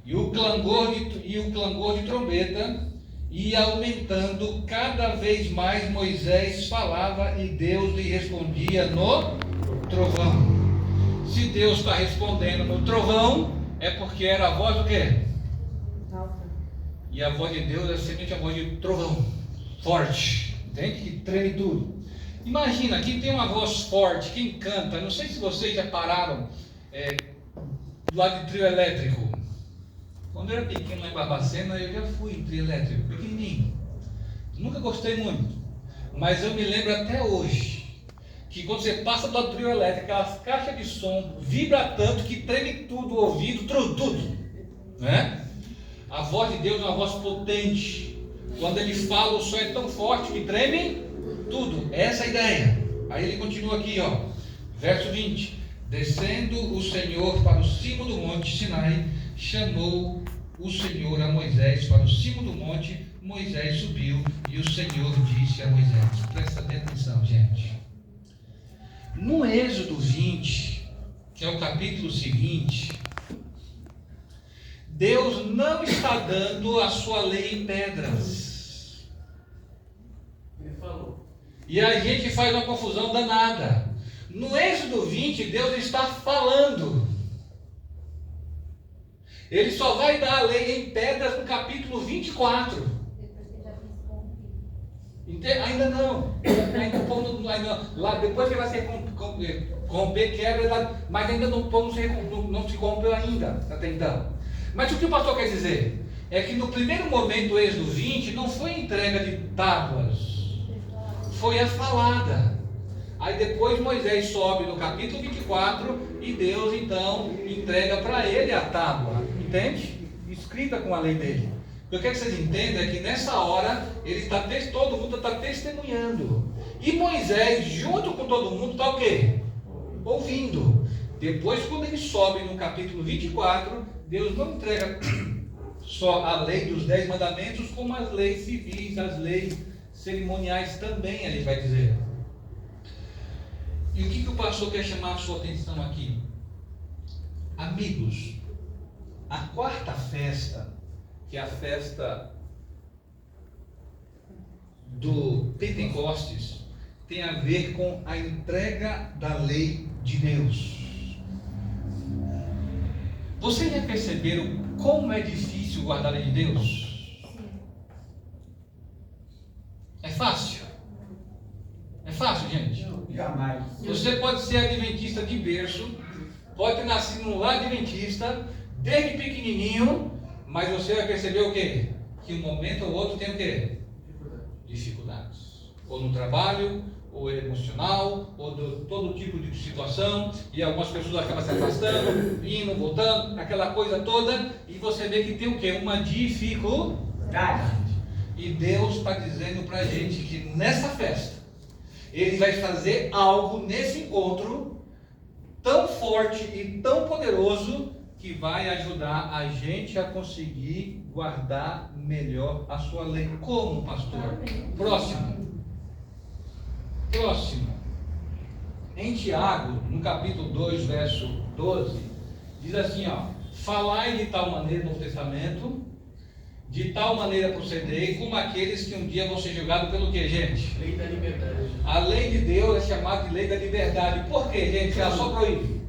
E o clangor de trombeta ia aumentando cada vez mais. Moisés falava e Deus lhe respondia no trovão. Se Deus está respondendo no trovão, é porque era a voz do quê? E a voz de Deus é sempre a voz de trovão, forte, entende? Que treme tudo. Imagina, quem tem uma voz forte, quem canta, não sei se vocês já pararam do lado de trio elétrico. Quando eu era pequeno lá em Barbacena, eu já fui em trio elétrico, pequenininho. Nunca gostei muito, mas eu me lembro até hoje que quando você passa do lado do trio elétrico, aquelas caixas de som vibra tanto que treme tudo, o ouvido, tudo, né? A voz de Deus é uma voz potente. Quando ele fala, o som é tão forte que treme tudo. Essa é a ideia. Aí ele continua aqui, ó, verso 20: descendo o Senhor para o cimo do monte Sinai, chamou o Senhor a Moisés para o cimo do monte. Moisés subiu e o Senhor disse a Moisés, presta bem atenção, gente, no Êxodo 20, que é o capítulo seguinte, Deus não está dando a sua lei em pedras. Ele falou. E a gente faz uma confusão danada. No Êxodo 20, Deus está falando. Ele só vai dar a lei em pedras no capítulo 24. Ainda não. Lá depois que vai ser romper, quebra, mas ainda não se rompeu ainda, até então. Mas o que o pastor quer dizer? É que no primeiro momento do Êxodo 20 não foi entrega de tábuas, foi a falada. Aí depois Moisés sobe no capítulo 24 e Deus então entrega para ele a tábua, entende? Escrita com a lei dele. O que eu quero que vocês entendam é que nessa hora todo mundo está testemunhando. E Moisés, junto com todo mundo, está o quê? Ouvindo. Depois, quando ele sobe no capítulo 24, Deus não entrega só a lei dos 10 mandamentos, como as leis civis, as leis cerimoniais também, ele vai dizer. E o que o pastor quer chamar a sua atenção aqui? Amigos, a quarta festa, que é a festa do Pentecostes, tem a ver com a entrega da lei de Deus. Vocês já perceberam como é difícil guardar a lei de Deus? É fácil? É fácil, gente? Jamais. Você pode ser adventista de berço, pode ter nascido num lar adventista, desde pequenininho, mas você vai perceber o quê? Que um momento ou outro tem o quê? Dificuldades. Ou no trabalho, ou emocional, ou de todo tipo de situação, e algumas pessoas acabam se afastando, indo, voltando, aquela coisa toda, e você vê que tem o quê? Uma dificuldade. E Deus está dizendo para a gente que nessa festa, Ele vai fazer algo nesse encontro tão forte e tão poderoso que vai ajudar a gente a conseguir guardar melhor a sua lei. Como, pastor? Próximo. Em Tiago, no capítulo 2, verso 12, diz assim, ó: falai de tal maneira no Novo Testamento, de tal maneira procedei, como aqueles que um dia vão ser julgados pelo que, gente? Lei da liberdade. A lei de Deus é chamada de lei da liberdade. Por quê, gente? Ela só proíbe.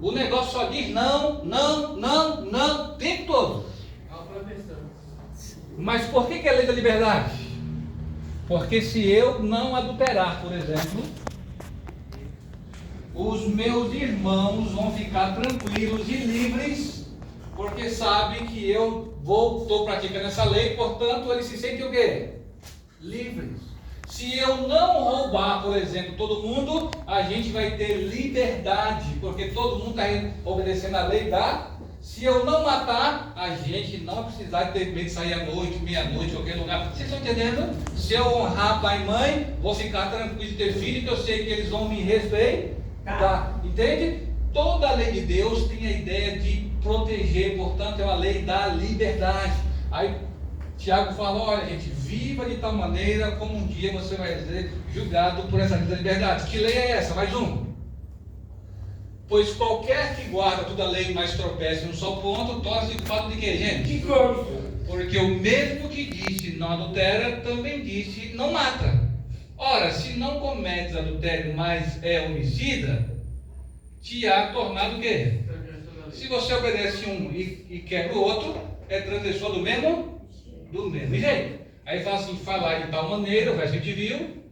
O negócio só diz não, o tempo todo. É uma proteção. Mas por que é lei da liberdade? Porque se eu não adulterar, por exemplo, os meus irmãos vão ficar tranquilos e livres, porque sabem que eu estou praticando essa lei, portanto eles se sentem o quê? Livres. Se eu não roubar, por exemplo, todo mundo, a gente vai ter liberdade, porque todo mundo está obedecendo a lei da... Se eu não matar, a gente não vai precisar ter medo de sair à noite, meia-noite, qualquer lugar. Vocês estão entendendo? Se eu honrar pai e mãe, vou ficar tranquilo de ter filho, que eu sei que eles vão me respeitar. Entende? Toda a lei de Deus tem a ideia de proteger, portanto é uma lei da liberdade. Aí Tiago fala, olha gente, viva de tal maneira como um dia você vai ser julgado por essa lei da liberdade. Que lei é essa? Mais um. Pois qualquer que guarda toda a lei, mas tropeça em um só ponto, torna-se culpado de quê, gente? Que coisa! Porque o mesmo que disse não adultera, também disse não mata. Ora, se não cometes adultério, mas é homicida, te há tornado o quê? Se você obedece um e quebra o outro, é transgressor do mesmo jeito. Aí fala assim, falar de tal maneira, o verso que a gente viu,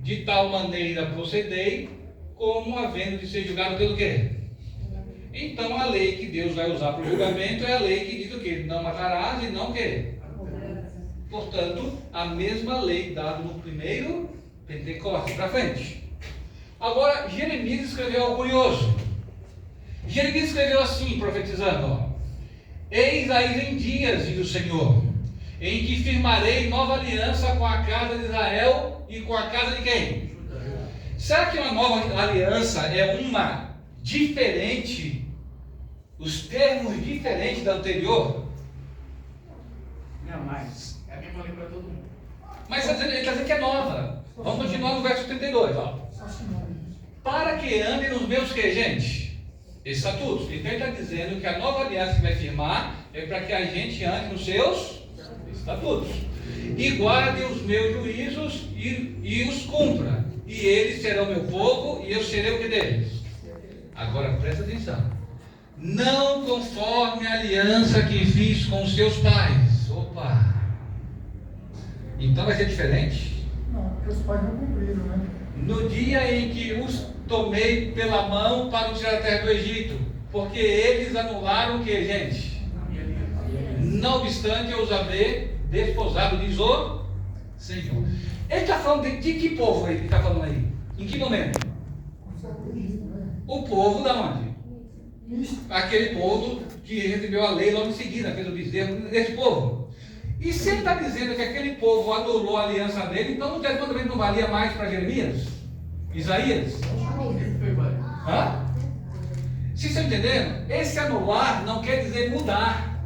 de tal maneira procedei, como havendo de ser julgado pelo quê? Então a lei que Deus vai usar para o julgamento é a lei que diz o quê? Não matarás e não quê? Portanto, a mesma lei dada no primeiro Pentecostes para frente. Agora, Jeremias escreveu algo curioso. Jeremias escreveu assim, profetizando, ó: eis aí em dias, diz o Senhor, em que firmarei nova aliança com a casa de Israel e com a casa de quem? Será que uma nova aliança é uma diferente, os termos diferentes da anterior? Não, mas é a mesma lei para todo mundo. Mas ele está dizendo que é nova. Vamos continuar no verso 32, ó. Para que andem nos meus que, gente? Estatutos. Então ele está dizendo que a nova aliança que vai firmar é para que a gente ande nos seus estatutos. E guarde os meus juízos e os cumpra. E eles serão meu povo e eu serei o que deles? Agora presta atenção. Não conforme a aliança que fiz com os seus pais. Opa! Então vai ser diferente? Não, porque os pais não cumpriram, né? No dia em que os tomei pela mão para os tirar da terra do Egito, porque eles anularam o que, gente? Não obstante eu os haver desposado, diz o Senhor. Ele está falando de que povo ele está falando aí? Em que momento? O povo da onde? Aquele povo que recebeu a lei logo em seguida, fez o bezerro desse povo. E se ele está dizendo que aquele povo anulou a aliança dele, então o Dez Mandamentos não valia mais para Jeremias? Isaías? Hã? Vocês estão entendendo? Esse anular não quer dizer mudar.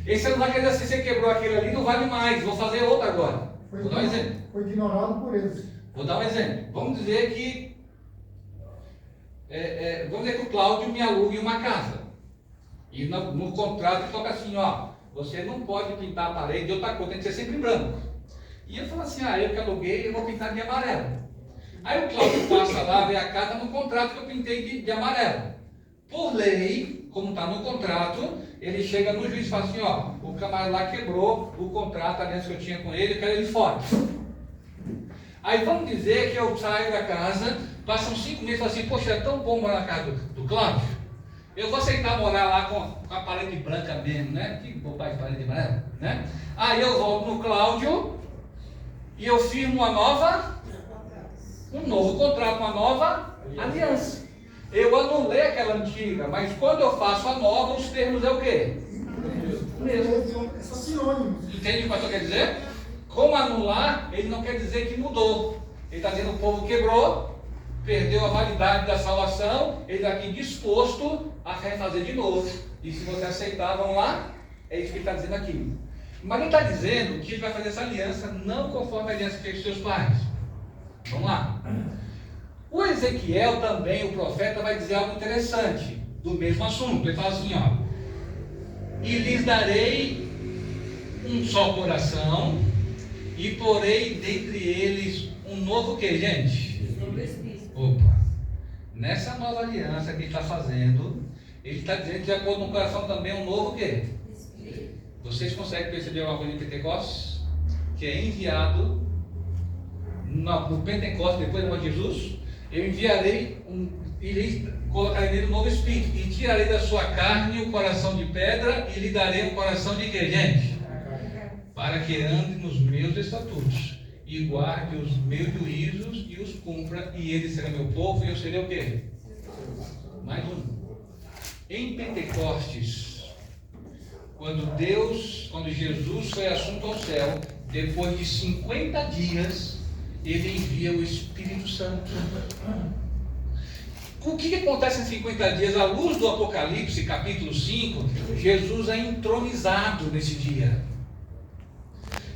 Esse anular quer dizer se você quebrou aquele ali, não vale mais, vou fazer outro agora. Vou dar um exemplo. Foi ignorado por eles. Vou dar um exemplo. Vamos dizer que o Cláudio me alugue uma casa. E no contrato toca assim, ó, você não pode pintar a parede de outra cor, tem que ser sempre branco. E eu falo assim, eu que aluguei, eu vou pintar de amarelo. Aí o Cláudio passa lá, vê a casa no contrato que eu pintei de amarelo. Por lei, como está no contrato, ele chega no juiz e fala assim, ó, o camarada lá quebrou o contrato, a aliança que eu tinha com ele, eu quero ele fora. Aí vamos dizer que eu saio da casa, passam 5 meses e falo assim, poxa, é tão bom morar na casa do Cláudio, eu vou aceitar morar lá com a parede branca mesmo, né? Que bobagem de parede branca, né? Aí eu volto no Cláudio e eu firmo um novo contrato, uma nova aliança. Eu anulei aquela antiga, mas quando eu faço a nova, os termos é o quê? É só sinônimos. Entende o que o pastor quer dizer? Com anular, ele não quer dizer que mudou. Ele está dizendo: o povo quebrou, perdeu a validade da salvação, ele está aqui disposto a refazer de novo. E se você aceitar, vão lá. É isso que ele está dizendo aqui. Mas ele está dizendo que ele vai fazer essa aliança não conforme a aliança que fez com seus pais. Vamos lá. O Ezequiel também, o profeta, vai dizer algo interessante do mesmo assunto. Ele fala assim, ó: e lhes darei um só coração, e porei dentre eles um novo que, gente? Novo Espírito. Opa! Nessa nova aliança que ele está fazendo, ele está dizendo que de acordo com o coração também um novo que? Espírito. Vocês conseguem perceber uma coisa em Pentecostes? Que é enviado no Pentecostes, depois da morte de Jesus. Eu enviarei, irei colocar nele um novo espírito, e tirarei da sua carne o coração de pedra, e lhe darei um coração de que, gente? Para que ande nos meus estatutos, e guarde os meus juízos, e os cumpra, e ele será meu povo, e eu serei o quê? Mais um. Em Pentecostes, quando Jesus foi assunto ao céu, depois de 50 dias, ele envia o Espírito Santo. O que acontece em 50 dias? À luz do Apocalipse, capítulo 5, Jesus é entronizado nesse dia.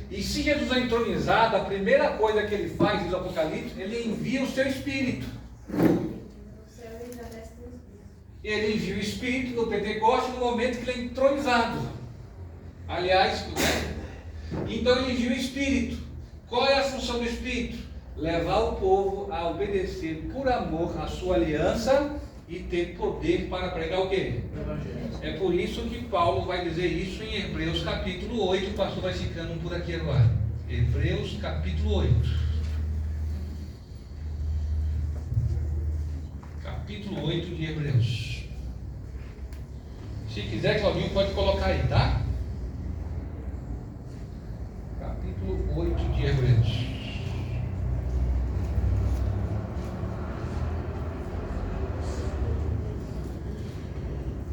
E se Jesus é entronizado, a primeira coisa que ele faz, diz o Apocalipse, ele envia o seu Espírito. Ele envia o Espírito no Pentecostes no momento que ele é entronizado. Aliás, né? Então ele envia o Espírito. Qual é a função do Espírito? Levar o povo a obedecer por amor à sua aliança e ter poder para pregar o quê? É por isso que Paulo vai dizer isso em Hebreus capítulo 8. O pastor vai ficando por aqui agora. Hebreus capítulo 8. Capítulo 8 de Hebreus. Se quiser, Claudinho, pode colocar aí, tá? Capítulo 8 de Hebreus.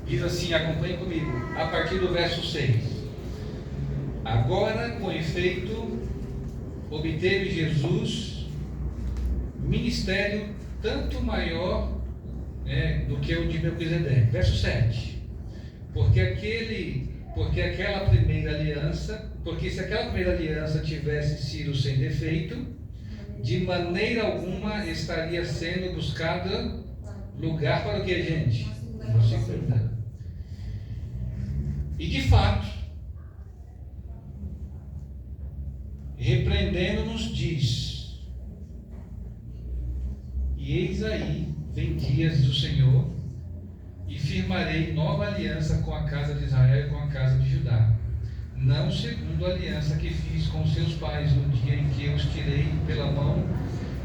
Diz assim, acompanhe comigo, a partir do verso 6. Agora, com efeito, obteve Jesus ministério tanto maior do que o de Melquisedeque. Verso 7. Porque se aquela primeira aliança tivesse sido sem defeito, de maneira alguma estaria sendo buscado lugar para o que, gente? Uma segunda. E de fato, repreendendo-nos, diz: e eis aí, vem dias do Senhor, e firmarei nova aliança com a casa de Israel e com a casa de Judá, não segundo a aliança que fiz com seus pais no dia em que eu os tirei pela mão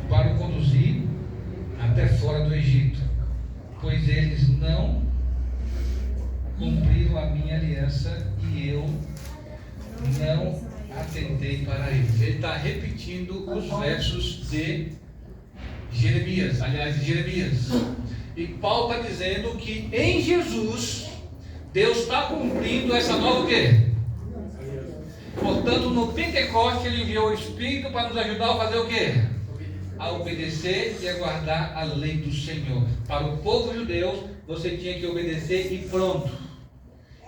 para o conduzir até fora do Egito, pois eles não cumpriram a minha aliança e eu não atentei para eles. Ele está repetindo os versos de Jeremias, e Paulo está dizendo que em Jesus Deus está cumprindo essa nova o quê? Portanto, no Pentecostes ele enviou o Espírito para nos ajudar a fazer o quê? A obedecer e a guardar a lei do Senhor. Para o povo judeu, você tinha que obedecer e pronto.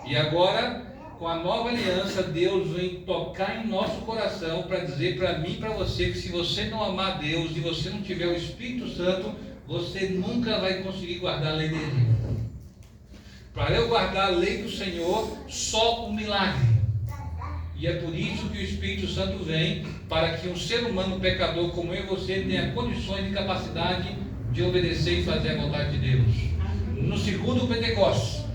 E agora, com a nova aliança, Deus vem tocar em nosso coração para dizer para mim e para você que se você não amar Deus e você não tiver o Espírito Santo, você nunca vai conseguir guardar a lei dele. Para eu guardar a lei do Senhor, só um milagre. E é por isso que o Espírito Santo vem, para que um ser humano pecador como eu e você tenha condições e capacidade de obedecer e fazer a vontade de Deus. No segundo Pentecostes,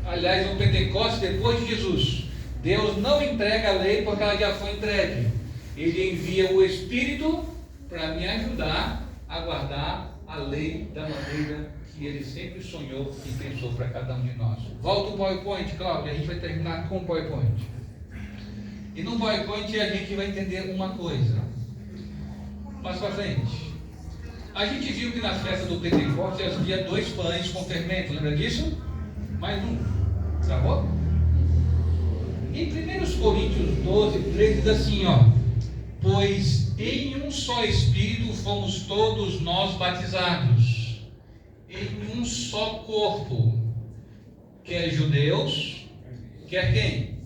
aliás, no Pentecostes depois de Jesus, Deus não entrega a lei porque ela já foi entregue. Ele envia o Espírito para me ajudar a guardar a lei da maneira que Ele sempre sonhou e pensou para cada um de nós. Volta o PowerPoint, Cláudio, a gente vai terminar com o PowerPoint. E no PowerPoint a gente vai entender uma coisa. Mais para frente. A gente viu que na festa do Pentecostes havia 2 pães com fermento, lembra disso? Mais um. Tá bom? Em 1 Coríntios 12, 13 diz assim, ó: Pois em um só Espírito fomos todos nós batizados, em um só corpo, quer judeus, quer quem?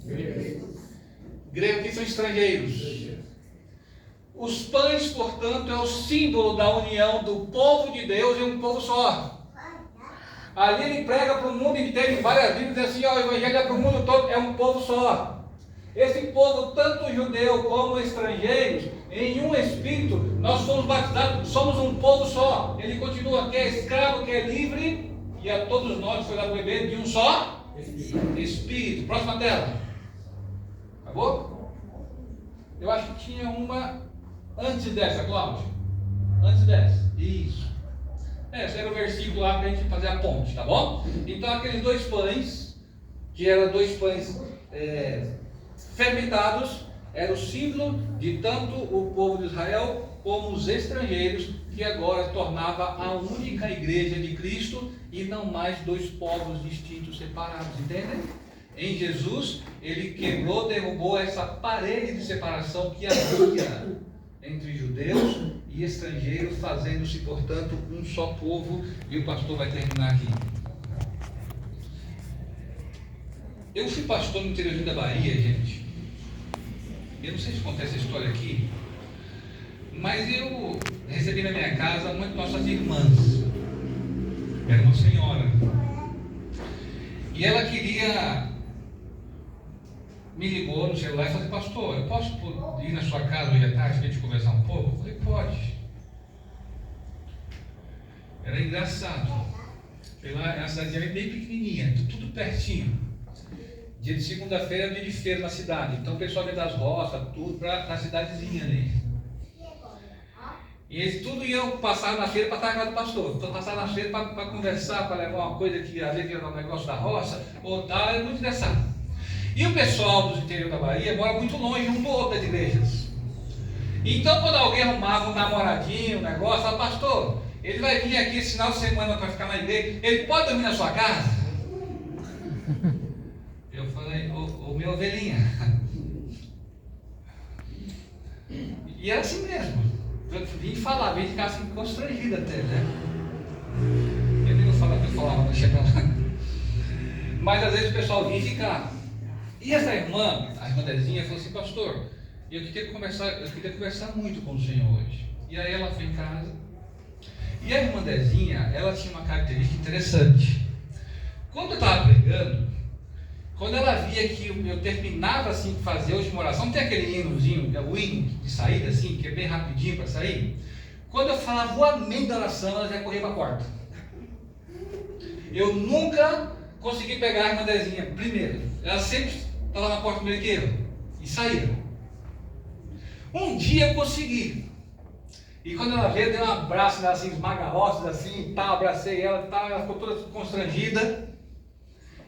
Gregos que são estrangeiros. Os pães, portanto, é o símbolo da união do povo de Deus em um povo só. Ali ele prega para o mundo inteiro, em várias Bíblias, diz assim, ó, o Evangelho é para o mundo todo, é um povo só. Esse povo, tanto judeu como estrangeiros, em um Espírito, nós fomos batizados, somos um povo só. Ele continua, quer escravo, quer livre, e a todos nós foi lá beber de um só Espírito. Próxima tela. Acabou? Eu acho que tinha uma antes dessa, Cláudio. Antes dessa. Isso. Esse era o versículo lá para a gente fazer a ponte, tá bom? Então aqueles dois pães, que eram dois pães fermentados, era o símbolo de tanto o povo de Israel como os estrangeiros, que agora tornava a única igreja de Cristo e não mais dois povos distintos, separados, entendem? Em Jesus, ele quebrou, derrubou essa parede de separação que havia entre judeus e estrangeiros, fazendo-se, portanto, um só povo, e o pastor vai terminar aqui. Eu fui pastor no interior da Bahia, gente. Eu não sei se contei essa história aqui, mas eu recebi na minha casa uma de nossas irmãs. Era uma senhora. E ela me ligou no celular e falou: pastor, eu posso ir na sua casa hoje à tarde para a gente conversar um pouco? Eu falei: pode. Era engraçado. Sei lá, é uma cidadezinha bem pequenininha, tudo pertinho. Dia de segunda-feira é dia de feira na cidade, então o pessoal vem das roças, tudo para a cidadezinha ali. E eles tudo iam passar na feira para estar na casa do pastor. Então passaram na feira para conversar, para levar uma coisa que às vezes era um negócio da roça, ou tal, é muito engraçado. E o pessoal do interior da Bahia mora muito longe um do outro das igrejas. Então quando alguém arrumava um namoradinho, um negócio, falava: pastor, ele vai vir aqui esse final de semana para ficar na igreja, ele pode dormir na sua casa? Eu falei: ô minha ovelhinha. E era assim mesmo. Eu vim falar, vim ficar assim constrangido até, né? Eu nem vou falar o que eu falava, não chega lá. Mas às vezes o pessoal vinha ficar. E essa irmã, a irmã Dezinha, falou assim: pastor, eu queria conversar muito com o senhor hoje. E aí ela foi em casa. E a irmã Dezinha, ela tinha uma característica interessante. Quando eu estava pregando, quando ela via que eu terminava assim de fazer a última oração, não tem aquele hinozinho, o hino de saída assim, que é bem rapidinho para sair? Quando eu falava o amém da oração, ela já corria para a porta. Eu nunca consegui pegar a irmã Dezinha primeiro. Ela sempre estava na porta primeiro que eu. E saía. Um dia eu consegui. E quando ela veio, eu dei um abraço nela assim, esmaga-roças assim, tal, abracei ela, tal, ela ficou toda constrangida.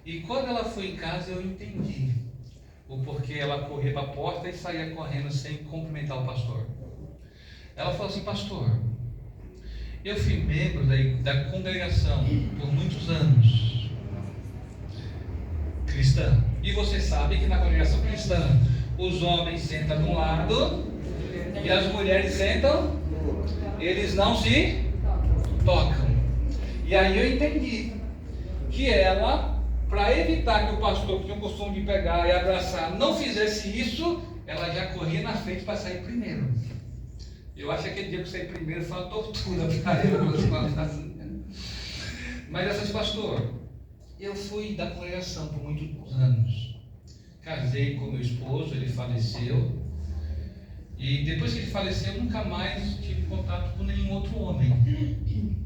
E quando ela foi em casa, eu entendi o porquê ela corria para a porta e saía correndo sem cumprimentar o pastor. Ela falou assim: pastor, eu fui membro da congregação por muitos anos, cristã. E você sabe que na congregação cristã, os homens sentam de um lado e as mulheres sentam, eles não se tocam. E aí eu entendi que ela, para evitar que o pastor, que tinha o costume de pegar e abraçar, não fizesse isso, ela já corria na frente para sair primeiro. Eu acho que aquele dia que eu saí primeiro foi uma tortura para eu. Mas ela disse: pastor, eu fui da congregação por muitos anos. Casei com meu esposo, ele faleceu. E depois que ele faleceu, eu nunca mais tive contato com nenhum outro homem.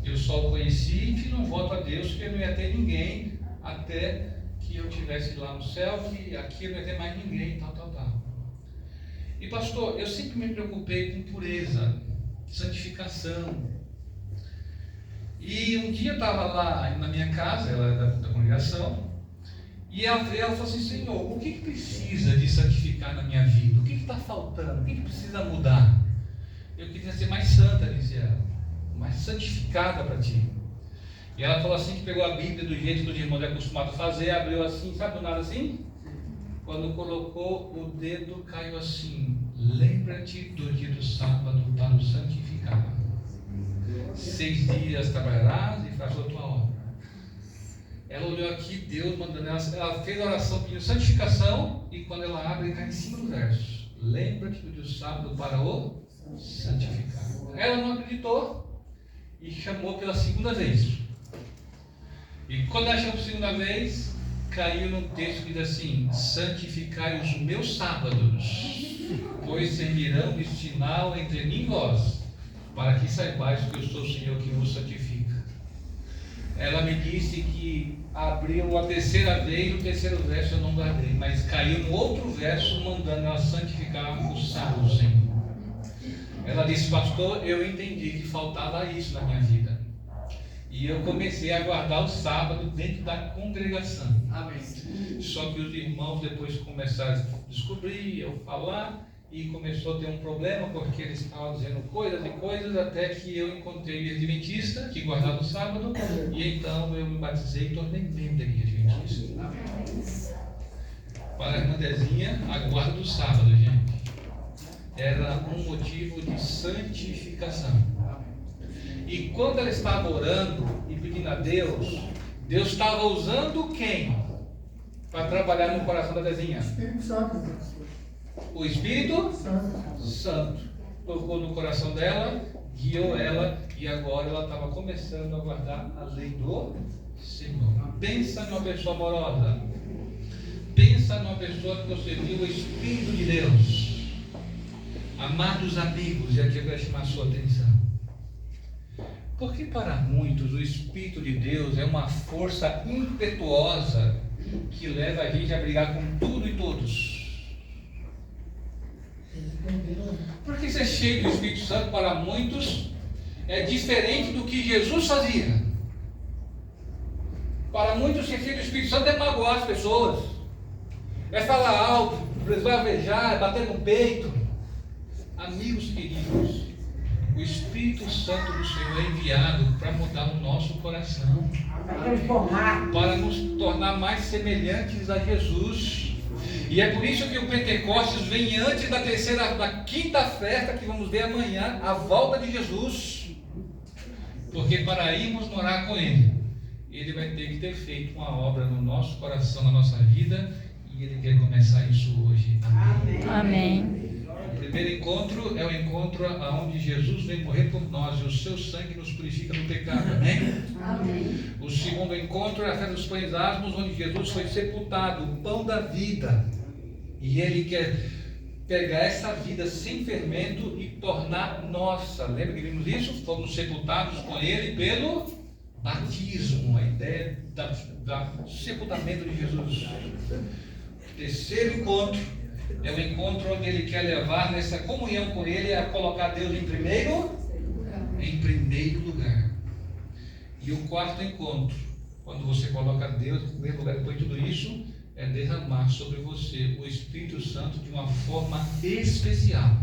Eu só o conheci e fiz um voto a Deus que eu não ia ter ninguém até que eu estivesse lá no céu, que aqui eu não ia ter mais ninguém, tal. E pastor, eu sempre me preocupei com pureza, santificação. E um dia eu estava lá na minha casa, ela era da congregação, e ela falou assim: Senhor, o que precisa de santificar na minha vida? O que está faltando? O que precisa mudar? Eu queria ser mais santa, disse ela, mais santificada para ti. E ela falou assim, que pegou a Bíblia do jeito que os irmãos é acostumado a fazer, abriu assim, sabe do nada assim? Quando colocou o dedo, caiu assim, lê. lembra-te do dia do sábado para o santificar. 6 dias trabalharás e farás a tua obra. Ela olhou aqui, Deus mandando ela fez a oração pedindo santificação, e quando ela abre, cai em cima do verso: lembra-te do dia do sábado para o santificar. Ela não acreditou e chamou pela segunda vez. E quando ela chamou pela segunda vez, caiu num texto que diz assim: santificai os meus sábados, pois servirão de sinal entre mim e vós, para que saibais que eu sou o Senhor que vos santifica. Ela me disse que abriu a terceira vez, o terceiro verso eu não guardei, mas caiu no outro verso mandando ela santificar o sábado, Senhor. Ela disse: pastor, eu entendi que faltava isso na minha vida, e eu comecei a guardar o sábado dentro da congregação. Amém. Só que os irmãos depois começaram a descobrir, eu falar, e começou a ter um problema, porque eles estavam dizendo coisas e coisas, até que eu encontrei o adventista que guardava o sábado, e então eu me batizei e tornei membro da igreja adventista. Para a irmã Dezinha, a guarda do sábado, gente, era um motivo de santificação. E quando ela estava orando e pedindo a Deus, Deus estava usando quem para trabalhar no coração da Dezinha? Espírito Santo. O Espírito Santo tocou no coração dela, guiou ela, e agora ela estava começando a guardar a lei do Senhor. Pensa numa pessoa amorosa, pensa numa pessoa que você viu o Espírito de Deus. Amados amigos, e aqui eu quero chamar a sua atenção, porque para muitos o Espírito de Deus é uma força impetuosa que leva a gente a brigar com tudo e todos. Porque ser cheio do Espírito Santo para muitos é diferente do que Jesus fazia. Para muitos, ser cheio do Espírito Santo é magoar as pessoas, é falar alto, esbravejar, bater no peito. Amigos queridos, o Espírito Santo do Senhor é enviado para mudar o nosso coração, para nos tornar mais semelhantes a Jesus. E é por isso que o Pentecostes vem antes da quinta festa que vamos ver amanhã, a volta de Jesus. Porque para irmos morar com Ele, Ele vai ter que ter feito uma obra no nosso coração, na nossa vida, e Ele quer começar isso hoje. Amém. Amém. O primeiro encontro é o encontro onde Jesus vem morrer por nós e o seu sangue nos purifica do pecado. Amém? Amém. O segundo encontro é a festa dos pães asmos, onde Jesus foi sepultado, o pão da vida. E Ele quer pegar essa vida sem fermento e tornar nossa. Lembra que vimos isso? Fomos sepultados com Ele pelo batismo, a ideia do sepultamento de Jesus. O terceiro encontro é o encontro onde Ele quer levar nessa comunhão com Ele a colocar Deus em primeiro lugar. E o quarto encontro, quando você coloca Deus em primeiro lugar, depois de tudo isso, é derramar sobre você o Espírito Santo de uma forma especial,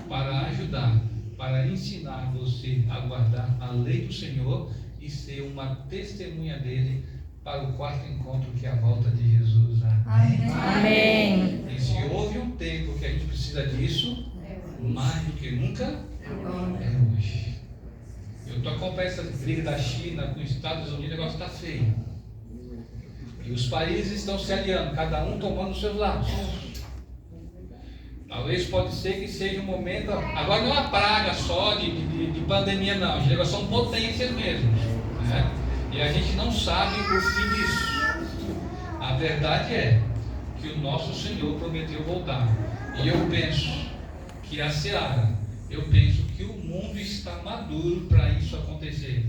para ajudar, para ensinar você a guardar a lei do Senhor e ser uma testemunha dele para o quarto encontro, que é a volta de Jesus. Amém. Amém. E se houve um tempo que a gente precisa disso, mais do que nunca, é hoje. Eu estou acompanhando essa briga da China com os Estados Unidos, o negócio está feio. E os países estão se aliando, cada um tomando os seus lados. Talvez pode ser que seja um momento, agora não é uma praga só de pandemia não, os negócios são potências mesmo, né? E a gente não sabe o fim disso. A verdade é que o nosso Senhor prometeu voltar. E eu penso que a seara, eu penso que o mundo está maduro para isso acontecer.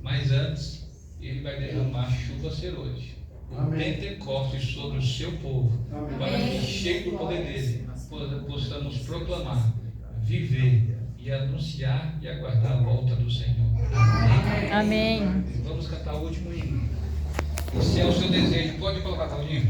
Mas antes, Ele vai derramar chuva serôdia, o Pentecostes sobre o seu povo, para que, cheio do poder dele, possamos proclamar, viver e anunciar e aguardar a volta do Senhor. Amém. Amém. Vamos cantar o último hino. Se é o seu desejo, pode colocar, Claudinho.